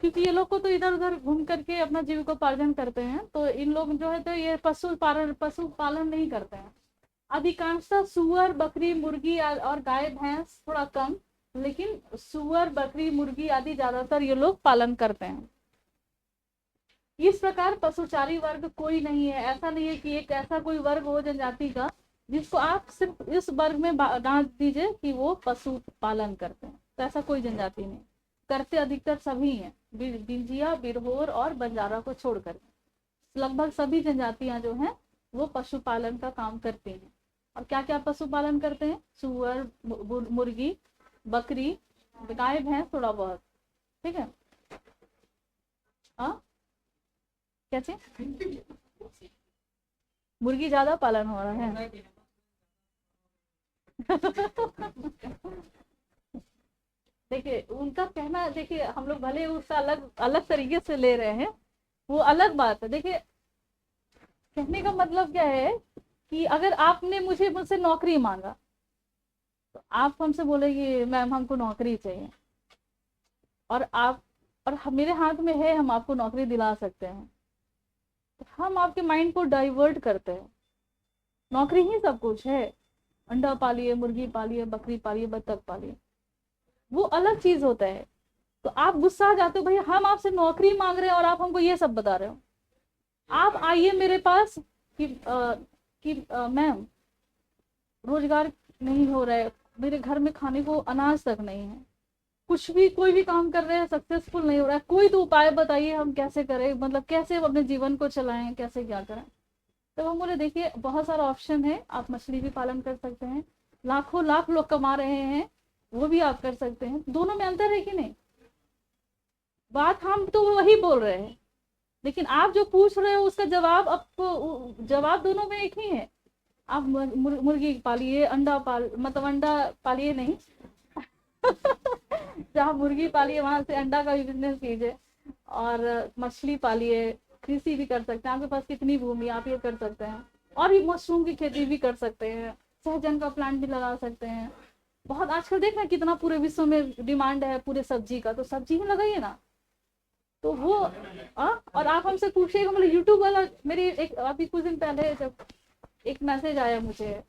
क्योंकि ये लोग को तो इधर उधर घूम करके अपना जीविकोपार्जन करते हैं, तो इन लोग जो है तो ये पशुपालन नहीं करते हैं। अधिकांशतः सुअर, बकरी, मुर्गी और गाय भैंस थोड़ा कम, लेकिन सुअर, बकरी, मुर्गी आदि ज्यादातर ये लोग पालन करते हैं। इस प्रकार पशुचारी वर्ग कोई नहीं है, ऐसा नहीं है कि एक ऐसा कोई वर्ग हो जनजाति का जिसको आप सिर्फ इस वर्ग में डांट दीजिए कि वो पशु पालन करते हैं, तो ऐसा कोई जनजाति नहीं करते, अधिकतर सभी हैं, बिंजिया, बिरहोर और बंजारा को छोड़कर लगभग सभी जनजातियां जो हैं वो पशुपालन का काम करती हैं। और क्या क्या पशुपालन करते हैं, सुअर, मुर्गी, बकरी, गाय भैंस थोड़ा बहुत। ठीक है, हाँ कैसे मुर्गी ज्यादा पालन हो रहा है देखिए उनका कहना, देखिए हम लोग भले उसका अलग अलग तरीके से ले रहे हैं, वो अलग बात है। देखिए कहने का मतलब क्या है कि अगर आपने मुझसे नौकरी मांगा तो आप हमसे बोलेगी मैम हमको नौकरी चाहिए, और मेरे हाथ में है, हम आपको नौकरी दिला सकते हैं, तो हम आपके माइंड को डाइवर्ट करते हैं, नौकरी ही सब कुछ है, अंडा पालिए, मुर्गी पालिए, बकरी पालिए, बत्तख पालिए, वो अलग चीज होता है। तो आप गुस्सा आ जाते हो, भैया हम आपसे नौकरी मांग रहे हैं और आप हमको ये सब बता रहे हो। आप आइए मेरे पास कि मैम रोजगार नहीं हो रहा है, मेरे घर में खाने को अनाज तक नहीं है, कुछ भी कोई भी काम कर रहे हैं सक्सेसफुल नहीं हो रहा है, कोई तो उपाय बताइए हम कैसे करें, मतलब कैसे अपने जीवन को चलाएं, कैसे क्या करें। तो हम बोले देखिए बहुत सारा ऑप्शन है, आप मछली भी पालन कर सकते हैं, लाखों लाख लोग कमा रहे हैं, वो भी आप कर सकते हैं, दोनों में अंतर है कि नहीं। बात हम तो वही बोल रहे हैं, लेकिन आप जो पूछ रहे हो उसका जवाब आपको, जवाब दोनों में एक ही है। आप मुर्गी पालिए, अंडा मतलब अंडा पालिए नहीं जहाँ मुर्गी पालिए वहां से अंडा का भी बिजनेस कीजिए, और मछली पालिए, कृषि भी कर सकते हैं, आपके पास कितनी भूमि आप ये कर सकते हैं, और भी मशरूम की खेती भी कर सकते हैं, सहजन का प्लांट भी लगा सकते हैं। बहुत आजकल देखना कितना पूरे विश्व में डिमांड है पूरे सब्जी का, तो सब्जी ही लगाइए ना। तो वो और आप हमसे पूछिएगा, मतलब यूट्यूब वाला, मेरी एक अभी कुछ दिन पहले जब एक मैसेज आया मुझे,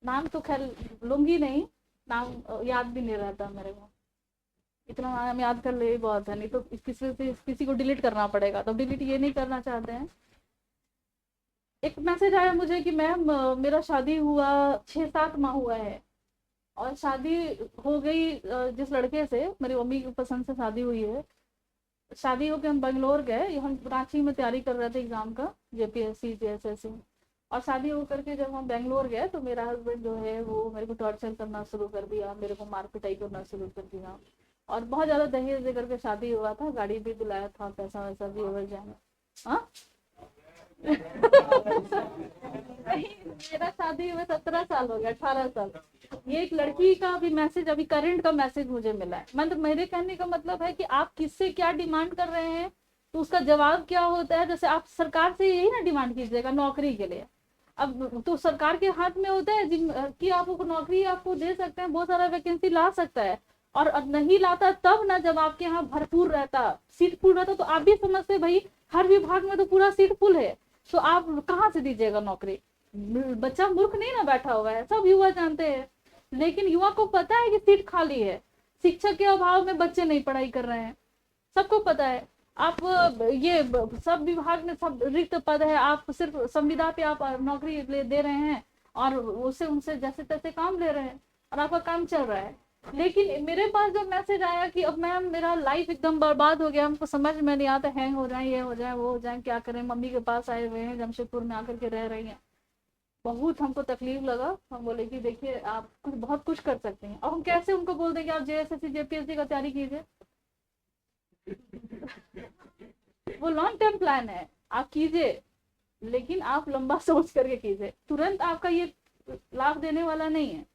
नाम तो खैर लूंगी नहीं, नाम याद भी नहीं रहता मेरे को, इतना नाम याद कर ले बहुत है, नहीं तो किसी को डिलीट करना पड़ेगा, तो डिलीट ये नहीं करना चाहते हैं। एक मैसेज आया मुझे कि मैम मेरा शादी हुआ 6-7 माह हुआ है और शादी हो गई जिस लड़के से मेरी मम्मी की पसंद से शादी हुई है। शादी होके हम बेंगलोर गए, हम रांची में तैयारी कर रहे थे एग्जाम का, जेपीएससी जेएसएससी। और शादी हो करके जब हम बेंगलोर गए तो मेरा हस्बैंड जो है वो मेरे को टॉर्चर करना शुरू कर दिया, मेरे को मार पिटाई करना शुरू कर दिया। और बहुत ज्यादा दहेज दे करके शादी हुआ था, गाड़ी भी दिलाया था, पैसा वैसा भी ओवर जाना। हाँ नहीं, मेरा शादी हुए 17 साल हो गया, 18 साल। ये एक लड़की का भी मैसेज, अभी करंट का मैसेज मुझे मिला है। मतलब मेरे कहने का मतलब है कि आप किससे क्या डिमांड कर रहे हैं तो उसका जवाब क्या होता है। जैसे आप सरकार से यही ना डिमांड कीजिएगा नौकरी के लिए, अब तो सरकार के हाथ में होता है कि आपको नौकरी आपको दे सकते हैं, बहुत सारा वैकेंसी ला सकता है। और नहीं लाता तब ना जब आपके यहाँ भरपूर रहता, सीट फुल रहता, तो आप भी समझते भाई हर विभाग में तो पूरा सीट फुल है, तो आप कहाँ से दीजिएगा नौकरी। बच्चा मूर्ख नहीं ना बैठा हुआ है, सब युवा जानते हैं। लेकिन युवा को पता है कि सीट खाली है, शिक्षक के अभाव में बच्चे नहीं पढ़ाई कर रहे हैं, सबको पता है। आप ये सब विभाग में सब रिक्त पद है, आप सिर्फ संविदा पे आप नौकरी दे रहे हैं और उसे उनसे जैसे तैसे काम ले रहे हैं और आपका काम चल रहा है। लेकिन मेरे पास जब मैसेज आया कि अब मैम मेरा लाइफ एकदम बर्बाद हो गया, हमको समझ में नहीं आता, हैंग हो जाए, ये हो जाए, वो हो जाए, क्या करें, मम्मी के पास आए हुए हैं, जमशेदपुर में आकर के रह रही हैं। बहुत हमको तकलीफ लगा। हम बोले कि देखिए आप बहुत कुछ कर सकते हैं। अब हम कैसे उनको बोल दें कि आप जेएसएससी जेपीएससी का तैयारी कीजिए। वो लॉन्ग टर्म प्लान है, आप कीजिए, लेकिन आप लंबा सोच करके कीजिए, तुरंत आपका ये लाभ देने वाला नहीं है।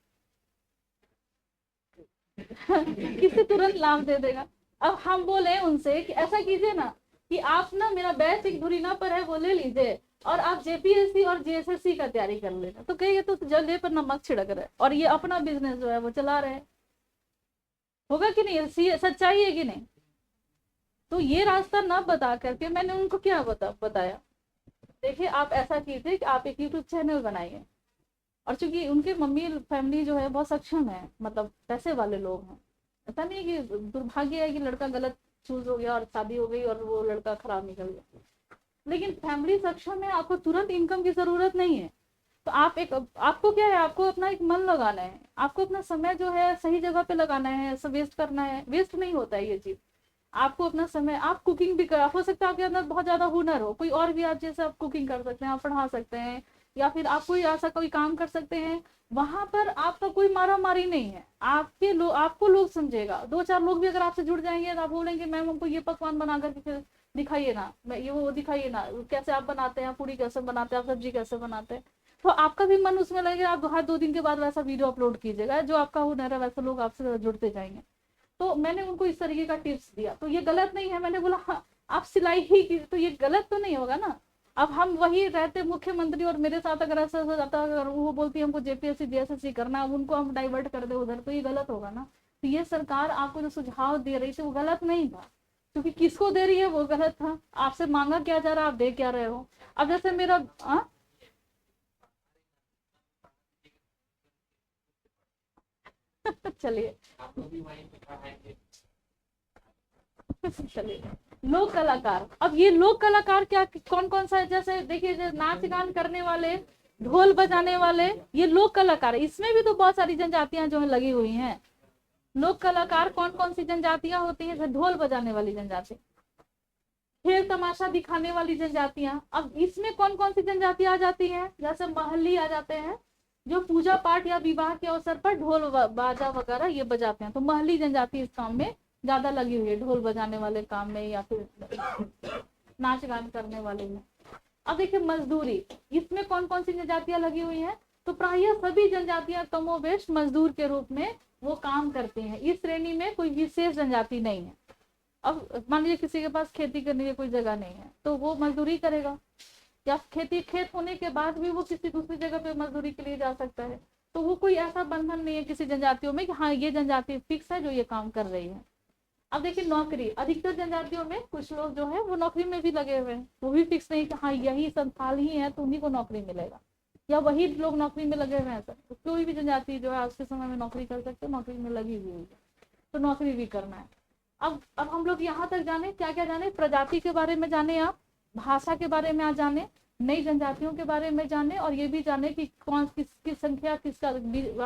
किससे तुरंत लाभ दे देगा। अब हम बोले उनसे कि ऐसा कीजिए ना कि आप ना मेरा बैच एक धुरीना पर है वो ले लीजिए और आप जेपीएससी और जेएसएससी का तैयारी कर लेना, तो कहिए तो जल्दे पर नमक छिड़क रहे और ये अपना बिजनेस जो है वो चला रहे। होगा कि नहीं, सच्चाई है कि नहीं। तो ये रास्ता ना बता करके मैंने उनको क्या बताया, देखिए आप ऐसा कीजिए कि आप एक यूट्यूब चैनल बनाइए। और चूंकि उनके मम्मी फैमिली जो है बहुत सक्षम है, मतलब पैसे वाले लोग हैं, ऐसा नहीं कि दुर्भाग्य है कि लड़का गलत चूज हो गया और शादी हो गई और वो लड़का खराब निकल गया, लेकिन फैमिली सक्षम है, आपको तुरंत इनकम की जरूरत नहीं है। तो आपको क्या है, आपको अपना एक मन लगाना है, आपको अपना समय जो है सही जगह पे लगाना है, सब वेस्ट करना है, वेस्ट नहीं होता है ये चीज। आपको अपना समय, आप कुकिंग भी कर, हो सकता है आपके अंदर बहुत ज्यादा हुनर हो, कोई और भी आप जैसे आप कुकिंग कर सकते हैं, आप पढ़ा सकते हैं, या फिर आप कोई ऐसा कोई काम कर सकते हैं, वहां पर आपका कोई मारा मारी नहीं है। आपको लोग समझेगा, 2-4 लोग भी अगर आपसे जुड़ जाएंगे तो आप बोलेंगे मैम हमको ये पकवान बना करके दिखाइए ना, मैं ये वो दिखाइए ना, कैसे आप बनाते हैं, पूरी कैसे बनाते हैं, आप सब्जी कैसे बनाते हैं, तो आपका भी मन उसमें लगेगा। आप हर 2 दिन के बाद वैसा वीडियो अपलोड कीजिएगा, जो आपका हुनर है वैसे लोग आपसे जुड़ते जाएंगे। तो मैंने उनको इस तरीके का टिप्स दिया, तो ये गलत नहीं है। मैंने बोला हाँ आप सिलाई ही की, तो ये गलत तो नहीं होगा ना। अब हम वही रहते मुख्यमंत्री और मेरे साथ अगर ऐसा हो जाता, अगर वो बोलती है हमको जेपीएससी जेएसएससी करना, अब उनको हम डाइवर्ट कर दे उधर, तो ये गलत होगा ना। तो ये सरकार आपको जो सुझाव दे रही थी वो गलत नहीं था, क्योंकि किसको दे रही है वो गलत था। आपसे मांगा क्या जा रहा है, आप दे क्या रहे हो। अब जैसे मेरा चलिए चलिए, लोक कलाकार, अब ये लोक कलाकार क्या कौन कौन सा है, जैसे देखिए जो नाच गान करने वाले, ढोल बजाने वाले, ये लोक कलाकार है। इसमें भी तो बहुत सारी जनजातियां जो है लगी हुई हैं। लोक कलाकार कौन कौन सी जनजातियां होती हैं, ढोल बजाने वाली जनजाति, खेल तमाशा दिखाने वाली जनजातियां। अब इसमें कौन कौन सी जनजातियां आ जाती हैं, जैसे महली आ जाते हैं, जो पूजा पाठ या विवाह के अवसर पर ढोल बाजा वगैरह ये बजाते हैं, तो महली जनजाति इस काम में ज्यादा लगी हुई है, ढोल बजाने वाले काम में या फिर नाच गान करने वाले में। अब देखिए मजदूरी, इसमें कौन कौन सी जनजातियां लगी हुई हैं, तो प्रायः सभी जनजातियां कमोबेश मजदूर के रूप में वो काम करती हैं। इस श्रेणी में कोई विशेष जनजाति नहीं है। अब मान लीजिए किसी के पास खेती करने की कोई जगह नहीं है तो वो मजदूरी करेगा, या खेत होने के बाद भी वो किसी दूसरी जगह पे मजदूरी के लिए जा सकता है। तो वो कोई ऐसा बंधन नहीं है किसी जनजातियों में कि हाँ ये जनजाति फिक्स है जो ये काम कर रही है। अब देखिए नौकरी, अधिकतर जनजातियों में कुछ लोग जो है वो नौकरी में भी लगे हुए हैं, वो भी फिक्स नहीं कि हाँ यही संथाल ही है तो उन्हीं को नौकरी मिलेगा, या वही लोग नौकरी में लगे हुए हैं। सर तो कोई भी जनजाति जो है आज के समय में नौकरी कर सकते, नौकरी में लगी हुई है, तो नौकरी भी करना है। अब हम लोग यहाँ तक जाने, क्या क्या जाने, प्रजाति के बारे में जाने, आप भाषा के बारे में आज जाने, नई जनजातियों के बारे में जाने और ये भी जाने कि कौन किसकी संख्या किसका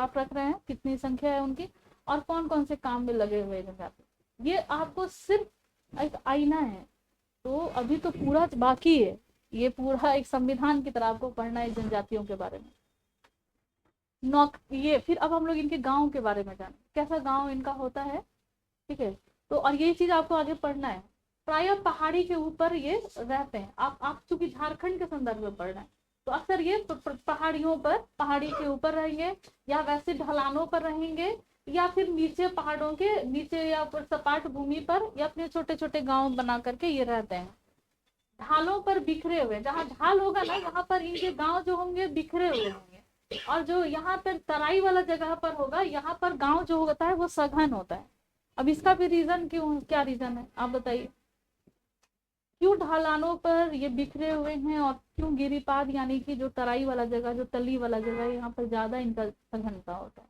आप रख रहे हैं, कितनी संख्या है उनकी और कौन कौन से काम में लगे हुए जनजाति। ये आपको सिर्फ एक आईना है। तो अभी तो पूरा बाकी है, ये पूरा एक संविधान की तरह आपको पढ़ना है जनजातियों के बारे में। ये फिर अब हम लोग इनके गांव के बारे में जाने, कैसा गांव इनका होता है, ठीक है। तो और ये चीज आपको आगे पढ़ना है। प्राय पहाड़ी के ऊपर ये रहते हैं। आप चूंकि झारखंड के संदर्भ में पढ़ रहे हैं तो अक्सर ये पहाड़ियों पर, पहाड़ी के ऊपर रहेंगे या वैसे ढलानों पर रहेंगे या फिर नीचे पहाड़ों के नीचे या सपाट भूमि पर या अपने छोटे छोटे गांव बना करके ये रहते हैं। ढालों पर बिखरे हुए, जहाँ ढाल होगा ना यहाँ पर इनके गांव जो होंगे बिखरे हुए होंगे। और जो यहाँ पर तराई वाला जगह पर होगा यहाँ पर गांव जो होता है वो सघन होता है। अब इसका भी रीजन क्यों, क्या रीजन है आप बताइए, क्यों ढलानों पर ये बिखरे हुए हैं और क्यों गिरिपाद यानी कि जो तराई वाला जगह, जो तली वाला जगह, यहाँ पर ज्यादा इनका सघनता होता है।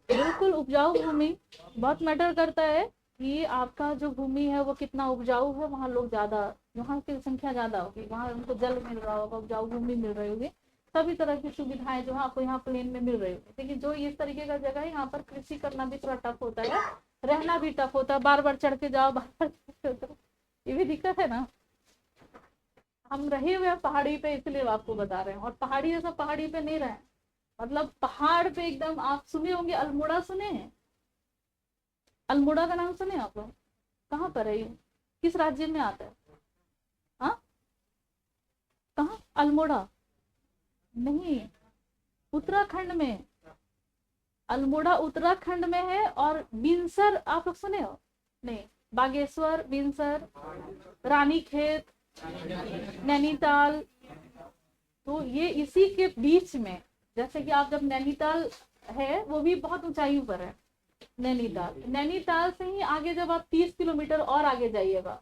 बिल्कुल, उपजाऊ भूमि बहुत मैटर करता है कि आपका जो भूमि है वो कितना उपजाऊ है। वहाँ लोग ज्यादा, वहाँ की संख्या ज्यादा होगी, वहाँ उनको जल मिल रहा होगा, उपजाऊ भूमि मिल रही होगी, सभी तरह की सुविधाएं जो है आपको यहाँ प्लेन में मिल रही होगी। लेकिन जो इस तरीके का जगह है यहाँ पर कृषि करना भी थोड़ा टफ होता है, रहना भी टफ होता है, बार बार चढ़ के जाओ, बार बार चढ़ के उतरो, ये भी दिक्कत है ना। हम रहे हुए पहाड़ी पे इसलिए आपको बता रहे हैं। और पहाड़ी ऐसा पहाड़ी पे नहीं रहे, मतलब पहाड़ पे एकदम। आप सुने होंगे अल्मोड़ा, सुने हैं अल्मोड़ा का नाम सुने आप लोग? कहाँ पर है ये, किस राज्य में आता है? हाँ, कहाँ? अल्मोड़ा नहीं, उत्तराखंड में। अल्मोड़ा उत्तराखंड में है। और बिनसर आप लोग सुने हो? नहीं, बागेश्वर, बिनसर, रानीखेत, नैनीताल, तो ये इसी के बीच में। जैसे कि आप जब नैनीताल है वो भी बहुत ऊंचाई पर है, नैनीताल से ही आगे जब आप 30 किलोमीटर और आगे जाइएगा,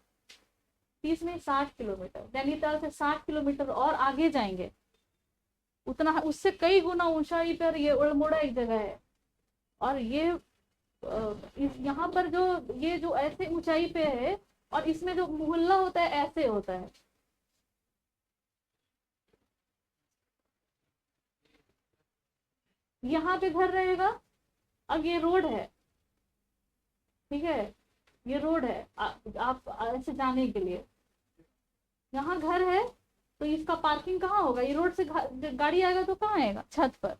30 नहीं 60 किलोमीटर, नैनीताल से 60 किलोमीटर और आगे जाएंगे, उतना उससे कई गुना ऊंचाई पर ये अल्मोड़ा एक जगह है। और ये यहाँ पर जो ये जो ऐसे ऊंचाई पे है और इसमें जो मोहल्ला होता है ऐसे होता है। यहाँ पे घर रहेगा। अब ये रोड है, ठीक है, ये रोड है आप ऐसे जाने के लिए। यहाँ घर है तो इसका पार्किंग कहाँ होगा? ये रोड से गाड़ी आएगा तो कहाँ आएगा? छत पर।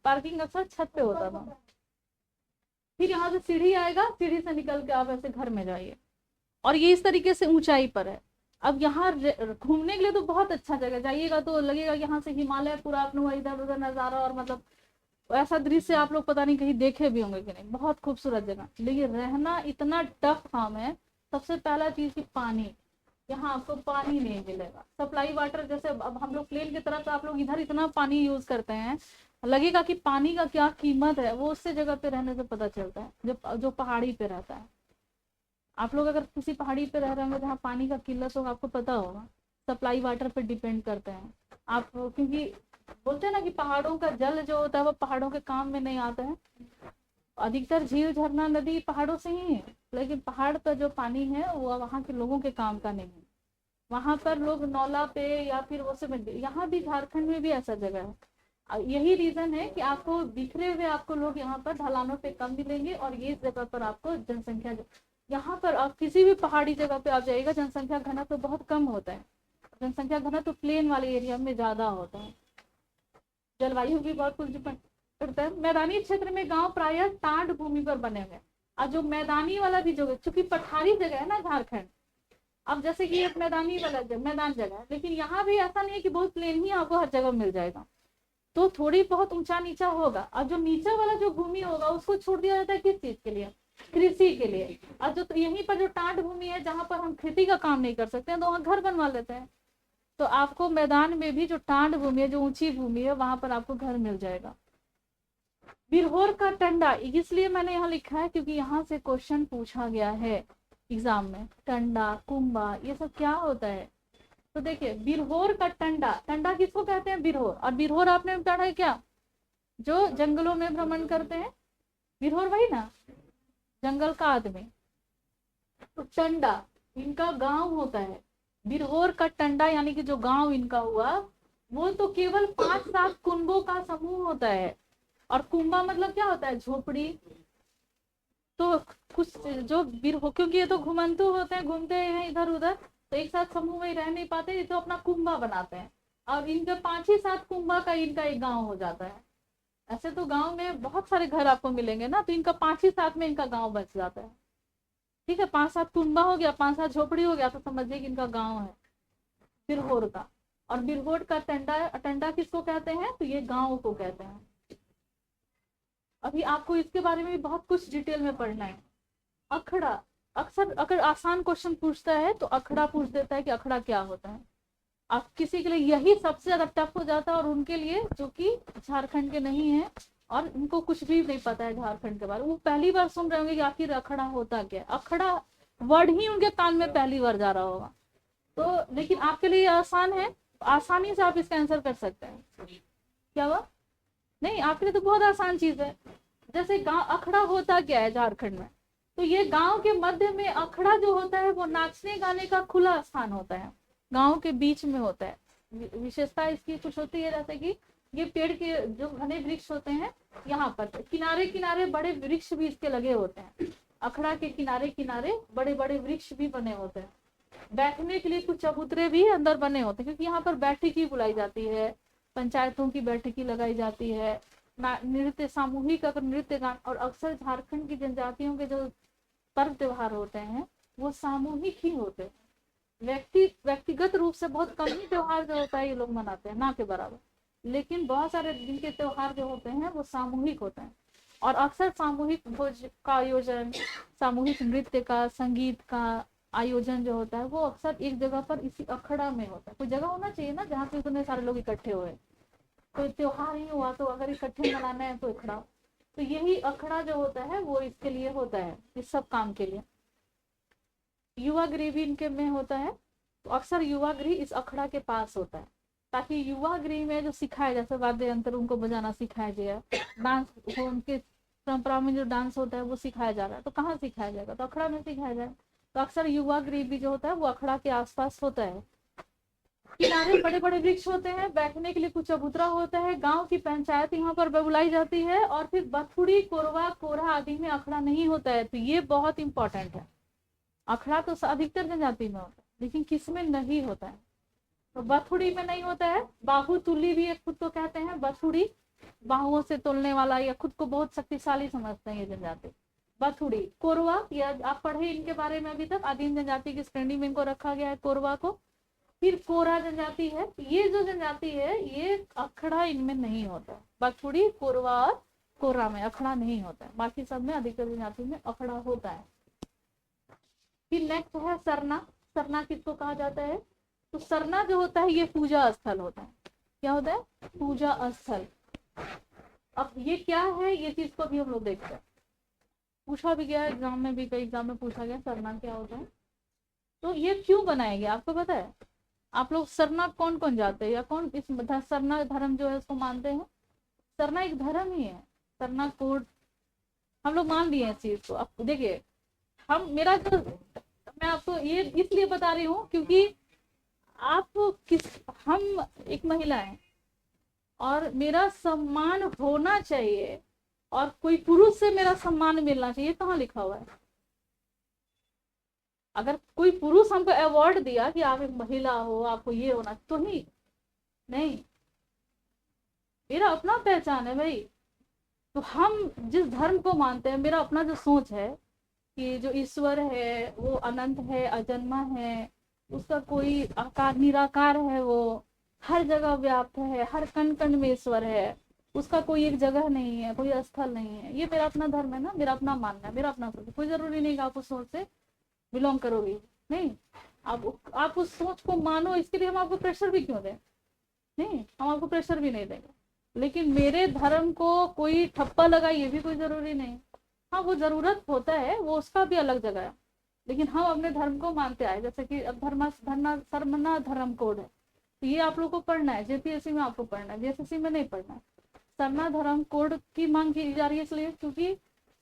पार्किंग अक्सर छत पे होता था। फिर यहाँ से सीढ़ी आएगा, सीढ़ी से निकल के आप ऐसे घर में जाइए। और ये इस तरीके से ऊंचाई पर है। अब यहाँ घूमने के लिए तो बहुत अच्छा जगह, जाइएगा तो लगेगा यहाँ से हिमालय पूरा अपना इधर उधर नजारा, और मतलब ऐसा दृश्य आप लोग पता नहीं कहीं देखे भी होंगे कि नहीं, बहुत खूबसूरत जगह। लेकिन रहना इतना टफ काम है। सबसे पहला चीज की पानी, यहाँ आपको पानी नहीं मिलेगा। सप्लाई वाटर, जैसे अब हम लोग प्लेन की तरफ, आप लोग इधर इतना पानी यूज करते हैं, लगेगा कि पानी का क्या कीमत है, वो उससे जगह पे रहने से पता चलता है जो पहाड़ी पे रहता है। आप लोग अगर किसी पहाड़ी पे रह रहे होंगे जहाँ पानी का किल्लत होगा, आपको पता होगा सप्लाई वाटर पे डिपेंड करते हैं आप, क्योंकि बोलते हैं ना कि पहाड़ों का जल जो होता है वो पहाड़ों के काम में नहीं आता है। अधिकतर झील, झरना, नदी पहाड़ों से ही है, लेकिन पहाड़ का जो पानी है वो वहाँ के लोगों के काम का नहीं है। वहाँ पर लोग नौला पे या फिर वो सब, यहाँ भी झारखंड में भी ऐसा जगह है। यही रीजन है कि आपको बिखरे हुए आपको लोग यहाँ पर ढलानों पे कम मिलेंगे और ये जगह पर आपको जनसंख्या, यहाँ पर आप किसी भी पहाड़ी जगह पे आप जाइएगा जनसंख्या घनत्व तो बहुत कम होता है। जनसंख्या घनत्व तो प्लेन वाले एरिया में ज्यादा होता है। जलवायु भी बहुत कुछ डिपेंड करता है। मैदानी क्षेत्र में गांव प्रायः टाट भूमि पर बने हुए, और जो मैदानी वाला भी जगह, चूंकि पठारी जगह है ना झारखंड, अब जैसे कि एक मैदानी वाला मैदान जगह है, लेकिन यहाँ भी ऐसा नहीं है कि बहुत प्लेन ही आपको हर जगह मिल जाएगा, तो थोड़ी बहुत ऊंचा नीचा होगा। और जो नीचे वाला जो भूमि होगा उसको छोड़ दिया जाता है किस चीज के लिए? कृषि के लिए। और जो यहीं पर जो टाट भूमि है जहाँ पर हम खेती का काम नहीं कर सकते हैं तो वहाँ घर बनवा लेते हैं। तो आपको मैदान में भी जो टाट भूमि है, जो ऊंची भूमि है, वहां पर आपको घर मिल जाएगा। बिरहोर का टंडा, इसलिए मैंने यहाँ लिखा है क्योंकि यहाँ से क्वेश्चन पूछा गया है एग्जाम में। टंडा, कुंभा, ये सब क्या होता है? तो देखिए, बिरहोर का टंडा, टंडा किसको कहते हैं? बिरहोर। और बिरहोर आपने पढ़ा है क्या? जो जंगलों में भ्रमण करते हैं, बिरहोर वही ना, जंगल का आदमी। तो टंडा, इनका गांव होता है। बिरहोर का टंडा यानी कि जो गांव इनका हुआ, वो तो केवल 5-7 कुंभों का समूह होता है। और कुंभा मतलब क्या होता है, झोपड़ी। तो कुछ जो बिरहो, क्योंकि ये तो घुमंतु होते हैं, घूमते हैं इधर उधर, तो एक साथ समूह में रह नहीं पाते, ये तो अपना कुंभा बनाते हैं। और इनके 5 ही 7 कुंभा का इनका एक गांव हो जाता है। ऐसे तो गांव में बहुत सारे घर आपको मिलेंगे ना, तो इनका 5 ही 7 में इनका गांव बच जाता है। ठीक है, 5-7 कुंभा हो गया, 5-7 झोपड़ी हो गया, तो समझिए कि इनका गांव है बिरहोर का। और बिरहोर का टंडा, टंडा किसको कहते हैं, तो ये गांव को कहते हैं। अभी आपको इसके बारे में भी बहुत कुछ डिटेल में पढ़ना है। अखड़ा, अक्सर अगर आसान क्वेश्चन पूछता है तो अखड़ा पूछ देता है कि अखड़ा क्या होता है। आप किसी के लिए यही सबसे ज्यादा टफ हो जाता है, और उनके लिए जो कि झारखंड के नहीं है और उनको कुछ भी नहीं पता है झारखंड के बारे में, वो पहली बार सुन रहे होंगे कि आखिर अखड़ा होता क्या है। अखड़ा वर्ड ही उनके कान में पहली बार जा रहा होगा। तो लेकिन आपके लिए आसान है, आसानी से आप इसका आंसर कर सकते हैं। क्या हुआ, नहीं आपके लिए तो बहुत आसान चीज है। जैसे गांव, अखड़ा होता क्या है झारखंड में, तो ये गांव के मध्य में अखड़ा जो होता है वो नाचने गाने का खुला स्थान होता है, गांव के बीच में होता है। विशेषता इसकी कुछ होती है, जैसे कि ये पेड़ के जो घने वृक्ष होते हैं, यहाँ पर किनारे किनारे बड़े वृक्ष भी इसके लगे होते हैं। अखड़ा के किनारे किनारे बड़े बड़े वृक्ष भी बने होते हैं। बैठने के लिए कुछ चबूतरे भी अंदर बने होते हैं, क्योंकि यहाँ पर बैठकी बुलाई जाती है, पंचायतों की बैठकी लगाई जाती है, नृत्य, सामूहिक अगर नृत्य गान। और अक्सर झारखंड की जनजातियों के जो पर्व त्योहार होते हैं वो सामूहिक ही होते हैं। व्यक्तिगत रूप से बहुत कम ही त्योहार जो होता है ये लोग मनाते हैं, ना के बराबर। लेकिन बहुत सारे दिन के त्योहार जो होते हैं वो सामूहिक होते हैं। और अक्सर सामूहिक भोज का आयोजन, सामूहिक नृत्य का, संगीत का आयोजन जो होता है वो अक्सर एक जगह पर इसी अखड़ा में होता है। कोई जगह होना चाहिए ना जहाँ पे इतने सारे लोग इकट्ठे हुए। कोई त्योहार ही हुआ तो अगर इकट्ठे मनाना है तो अखड़ा, तो यही अखड़ा जो होता है वो इसके लिए होता है, इस सब काम के लिए। युवा गृह भी इनके में होता है, तो अक्सर युवा गृह इस अखड़ा के पास होता है, ताकि युवा गृह में जो सिखाया, जैसे वाद्य यंत्र उनको बजाना सिखाया जाए, डांस वो उनके परंपरा में जो डांस होता है वो सिखाया जा रहा है, तो कहाँ सिखाया जाएगा, तो अखड़ा में सिखाया जाए। तो अक्सर युवा गृह भी जो होता है वो अखड़ा के आसपास होता है। किनारे बड़े बड़े वृक्ष होते हैं, बैठने के लिए कुछ चबूतरा होता है, गांव की पंचायत यहाँ पर बुलाई जाती है। और फिर बथुड़ी, कोरवा, कोरहा आदि में अखड़ा नहीं होता है, तो ये बहुत इंपॉर्टेंट है। अखड़ा तो अधिकतर जनजाति में होता है, लेकिन किसमें नहीं होता है, तो बथुड़ी में नहीं होता है। बाहु तुली भी एक खुद को कहते हैं, बथुड़ी बाहुओं से तोलने वाला, या खुद को बहुत शक्तिशाली समझते हैं ये जनजाति। बथुड़ी, कोरवा, या आप पढ़े इनके बारे में अभी तक, आदिम जनजाति की श्रेणी में इनको रखा गया है कोरवा को। फिर कोरा जनजाति है, ये जो जनजाति है ये अखड़ा इनमें नहीं होता। बथुड़ी, कोरवा और कोरा में अखड़ा नहीं होता है, बाकी सब में अधिकतर जनजाति में अखड़ा होता है। फिर नेक्स्ट है सरना। सरना किसको कहा जाता है, तो सरना जो होता है ये पूजा स्थल होता है। क्या होता है, पूजा स्थल। अब ये क्या है, ये चीज को भी हम लोग देखते हैं, पूछा भी गया एग्जाम में भी, कई एग्जाम में पूछा गया सरना क्या होता है। तो ये क्यों बनाया गया आपको पता है, आप लोग सरना कौन कौन जाते हैं, या कौन इस सरना धर्म जो है उसको मानते हैं। सरना एक धर्म ही है, सरना कोड हम लोग मान लिए इस चीज को। अब देखिए, हम मेरा जो, मैं आपको ये इसलिए बता रही हूँ क्योंकि आप हम एक महिला है और मेरा सम्मान होना चाहिए, और कोई पुरुष से मेरा सम्मान मिलना चाहिए, कहाँ लिखा हुआ है। अगर कोई पुरुष हमको अवार्ड दिया कि आप एक महिला हो, आपको ये होना, तो ही नहीं, मेरा अपना पहचान है भाई। तो हम जिस धर्म को मानते हैं, मेरा अपना जो सोच है कि जो ईश्वर है वो अनंत है, अजन्मा है, उसका कोई आकार निराकार है, वो हर जगह व्याप्त है, हर कण कण में ईश्वर है, उसका कोई एक जगह नहीं है, कोई स्थल नहीं है। ये मेरा अपना धर्म है ना, मेरा अपना मानना है, मेरा अपना सोच। कोई जरूरी नहीं कि आप उस सोच से बिलोंग करोगे, नहीं, आप उस सोच को मानो, इसके लिए हम आपको प्रेशर भी क्यों दें, नहीं, हम आपको प्रेशर भी नहीं देंगे। लेकिन मेरे धर्म को कोई ठप्पा लगा ये भी कोई जरूरी नहीं। हाँ, वो जरूरत होता है, वो उसका भी अलग जगह है, लेकिन हम अपने धर्म को मानते आए। जैसे कि अब सरना धर्म कोड है, तो ये आप लोग को पढ़ना है, जेपीएससी में आपको पढ़ना है, जेएसएससी में नहीं पढ़ना है। सरना धर्म कोड की मांग की जा रही है इसलिए क्योंकि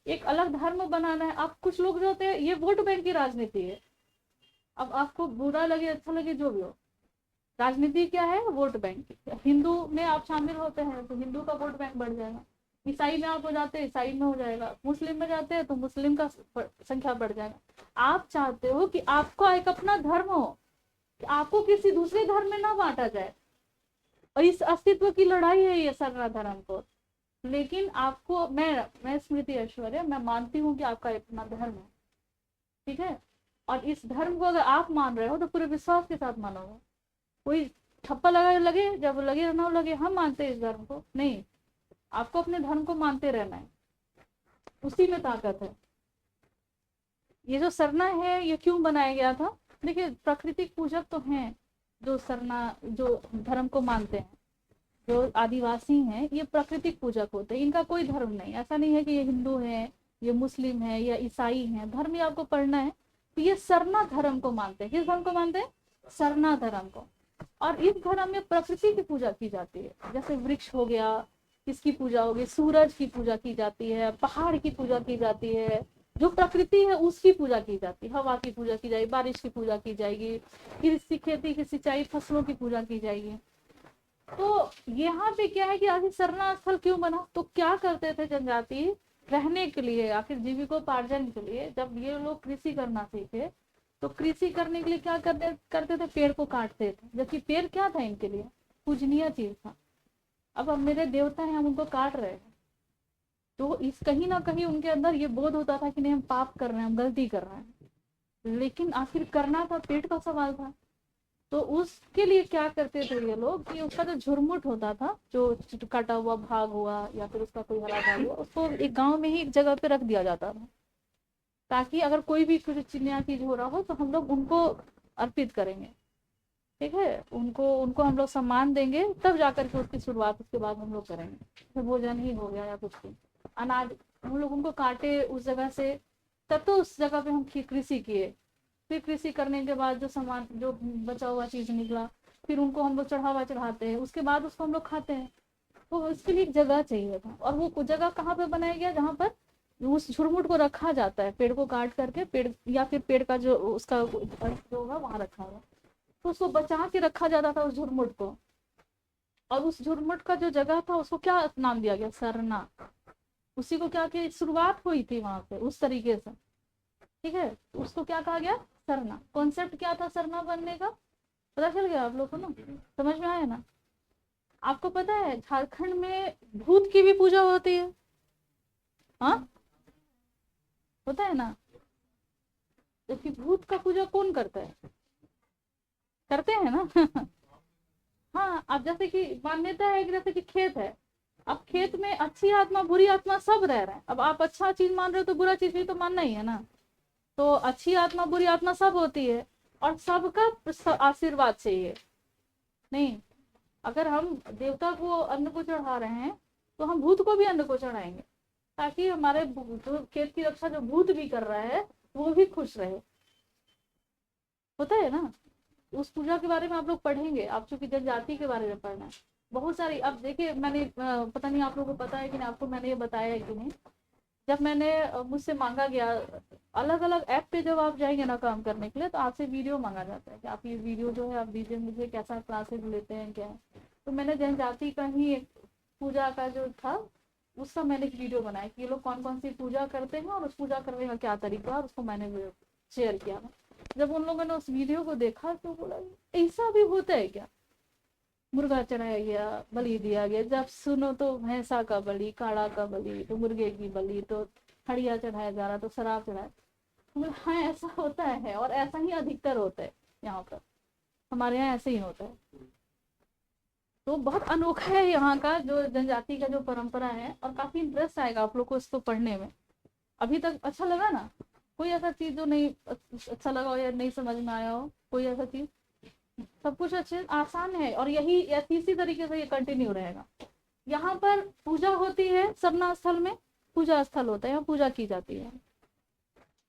एक अलग धर्म बनाना है। आप कुछ लोग जो होते हैं, ये वोट बैंक की राजनीति है, अब आपको बुरा लगे अच्छा लगे जो भी हो, राजनीति क्या है, वोट बैंक। हिंदू में आप शामिल होते हैं तो हिंदू का वोट बैंक बढ़ जाएगा, ईसाई में आप हो जाते हैं ईसाई में हो जाएगा, मुस्लिम में जाते हैं तो मुस्लिम का संख्या बढ़ जाएगा। आप चाहते हो कि आपका एक अपना धर्म हो, कि आपको किसी दूसरे धर्म में ना बांटा जाए, और इस अस्तित्व की लड़ाई है ये सरना धर्म को। लेकिन आपको मैं स्मृति ऐश्वर्या, मैं मानती हूँ कि आपका अपना धर्म है, ठीक है, और इस धर्म को अगर आप मान रहे हो तो पूरे विश्वास के साथ मानोगे। कोई ठप्पा लगा लगे, जब लगे ना लगे हम मानते हैं इस धर्म को, नहीं, आपको अपने धर्म को मानते रहना है, उसी में ताकत है। ये जो सरना है ये क्यों बनाया गया था, देखिए प्राकृतिक पूजक तो हैं जो सरना जो धर्म को मानते हैं, जो आदिवासी हैं ये प्राकृतिक पूजक होते हैं, इनका कोई धर्म नहीं, ऐसा नहीं है कि ये हिंदू है, ये मुस्लिम है या ईसाई है, धर्म ही आपको पढ़ना है। तो ये सरना धर्म को मानते हैं, किस धर्म को मानते हैं, सरना धर्म को। और इस धर्म में प्रकृति की पूजा की जाती है, जैसे वृक्ष हो गया, किसकी पूजा होगी, सूरज की पूजा की जाती है, पहाड़ की पूजा की जाती है, जो प्रकृति है उसकी पूजा की जाती है, हवा की पूजा की जाएगी, बारिश की पूजा की जाएगी, कृषि खेती की सिंचाई फसलों की पूजा की जाएगी। तो यहाँ पे क्या है कि आखिर सरना स्थल क्यों बना, तो क्या करते थे जनजाति रहने के लिए, आखिर जीविकोपार्जन के लिए, जब ये लोग कृषि करना सीखे तो कृषि करने के लिए क्या करते थे, पेड़ को काटते थे, जबकि पेड़ क्या था इनके लिए, पूजनीय चीज था। अब मेरे देवता हैं, हम उनको काट रहे हैं, तो इस कहीं ना कहीं उनके अंदर ये बोध होता था कि नहीं हम पाप कर रहे हैं, हम गलती कर रहे हैं, लेकिन आखिर करना था, पेट का सवाल था। तो उसके लिए क्या करते थे ये लोग कि उसका जो झुरमुट होता था, जो कटा हुआ भाग हुआ या फिर उसका कोई हरा भाग हुआ, उसको एक गांव में ही एक जगह पे रख दिया जाता था, ताकि अगर कोई भी कुछ चिन्या चीज हो रहा हो तो हम लोग उनको अर्पित करेंगे, ठीक है, उनको हम लोग सम्मान देंगे, तब जाकर के उसकी शुरुआत उसके बाद हम लोग करेंगे, फिर भोजन ही हो गया या कुछ भी अनाज, हम लोग उनको काटे उस जगह से, तब तो उस जगह पे हम कृषि किए, फिर कृषि करने के बाद जो सामान जो बचा हुआ चीज निकला, फिर उनको हम लोग चढ़ावा चढ़ाते हैं, उसके बाद उसको हम लोग खाते हैं। तो इसके लिए एक जगह चाहिए था, और वो जगह कहाँ पे बनाया गया, जहाँ पर उस झुरमुट को रखा जाता है, पेड़ को काट करके, पेड़ या फिर पेड़ का जो उसका जो होगा वहां रखा होगा, तो उसको बचा के रखा जाता था उस झुरमुट को। और उस झुरमुट का जो जगह था उसको क्या नाम दिया गया, सरना, उसी को क्या की शुरुआत हुई थी वहां पे उस तरीके से, ठीक है, उसको क्या कहा गया, सरना। कॉन्सेप्ट क्या था सरना बनने का, पता चल गया आप लोग को ना, समझ में आया ना। आपको पता है झारखंड में भूत की भी पूजा होती है, हाँ होता है ना, जबकि भूत का पूजा कौन करता है, करते हैं ना हाँ, अब जैसे कि मान्यता है कि जैसे कि खेत है, अब खेत में अच्छी आत्मा बुरी आत्मा सब रह रहे हैं, अब आप अच्छा चीज मान रहे हो तो बुरा चीज भी तो मानना ही है ना, तो अच्छी आत्मा बुरी आत्मा सब होती है, और सबका आशीर्वाद चाहिए। नहीं, अगर हम देवता को अन्न को चढ़ा रहे हैं तो हम भूत को भी अन्न को चढ़ाएंगे, ताकि हमारे जो खेत की रक्षा जो भूत भी कर रहा है वो भी खुश रहे, होता है ना। उस पूजा के बारे में आप लोग पढ़ेंगे, आप चूंकि जनजाति के बारे में पढ़ना है बहुत सारी। अब देखिए मैंने पता नहीं आप लोगों को पता है कि नहीं, आपको मैंने ये बताया है कि नहीं, जब मैंने मुझसे मांगा गया, अलग अलग ऐप पे जब आप जाएंगे ना काम करने के लिए, तो आपसे वीडियो मांगा जाता है कि आप ये वीडियो जो है आप दीजिए मुझे, कैसा क्लासेस लेते हैं क्या है। तो मैंने जनजाति का ही एक पूजा का जो था उसका मैंने एक वीडियो बनाया कि ये लोग कौन कौन सी पूजा करते हैं और उस पूजा करने का क्या तरीका है, और उसको मैंने शेयर किया। जब उन लोगों ने उस वीडियो को देखा तो बोला ऐसा भी होता है क्या, मुर्गा चढ़ाया गया, बलि दिया गया, जब सुनो तो भैंसा का बलि, काड़ा का बलि, तो मुर्गे की बलि, तो हड़िया चढ़ाया जा रहा, तो शराब चढ़ाया। हाँ ऐसा होता है, और ऐसा ही अधिकतर होता है यहाँ पर, हमारे यहाँ ऐसे ही होता है। तो बहुत अनोखा है यहाँ का जो जनजाति का जो परंपरा है, और काफी इंटरेस्ट आएगा आप लोग को इसको पढ़ने में। अभी तक अच्छा लगा ना, कोई ऐसा चीज जो नहीं अच्छा लगा हो या नहीं समझ में आया हो, कोई ऐसा चीज, सब कुछ अच्छे आसान है, और यही इसी तरीके से ये कंटिन्यू रहेगा। यहाँ पर पूजा होती है, सरना स्थल में पूजा स्थल होता है, यहाँ पूजा की जाती है,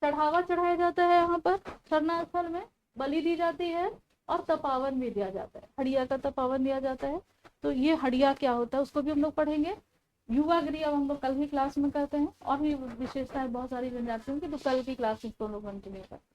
चढ़ावा चढ़ाया जाता है यहाँ पर सरना स्थल में, बलि दी जाती है, और तपावन भी दिया जाता है, हड़िया का तपावन दिया जाता है। तो ये हड़िया क्या होता है उसको भी हम लोग पढ़ेंगे, युवा गृह अब हम लोग कल की क्लास में करते हैं, और भी विशेषताएं बहुत सारी जनजातियों की, तो कल की क्लास में तो हम लोग कंटिन्यू करते हैं।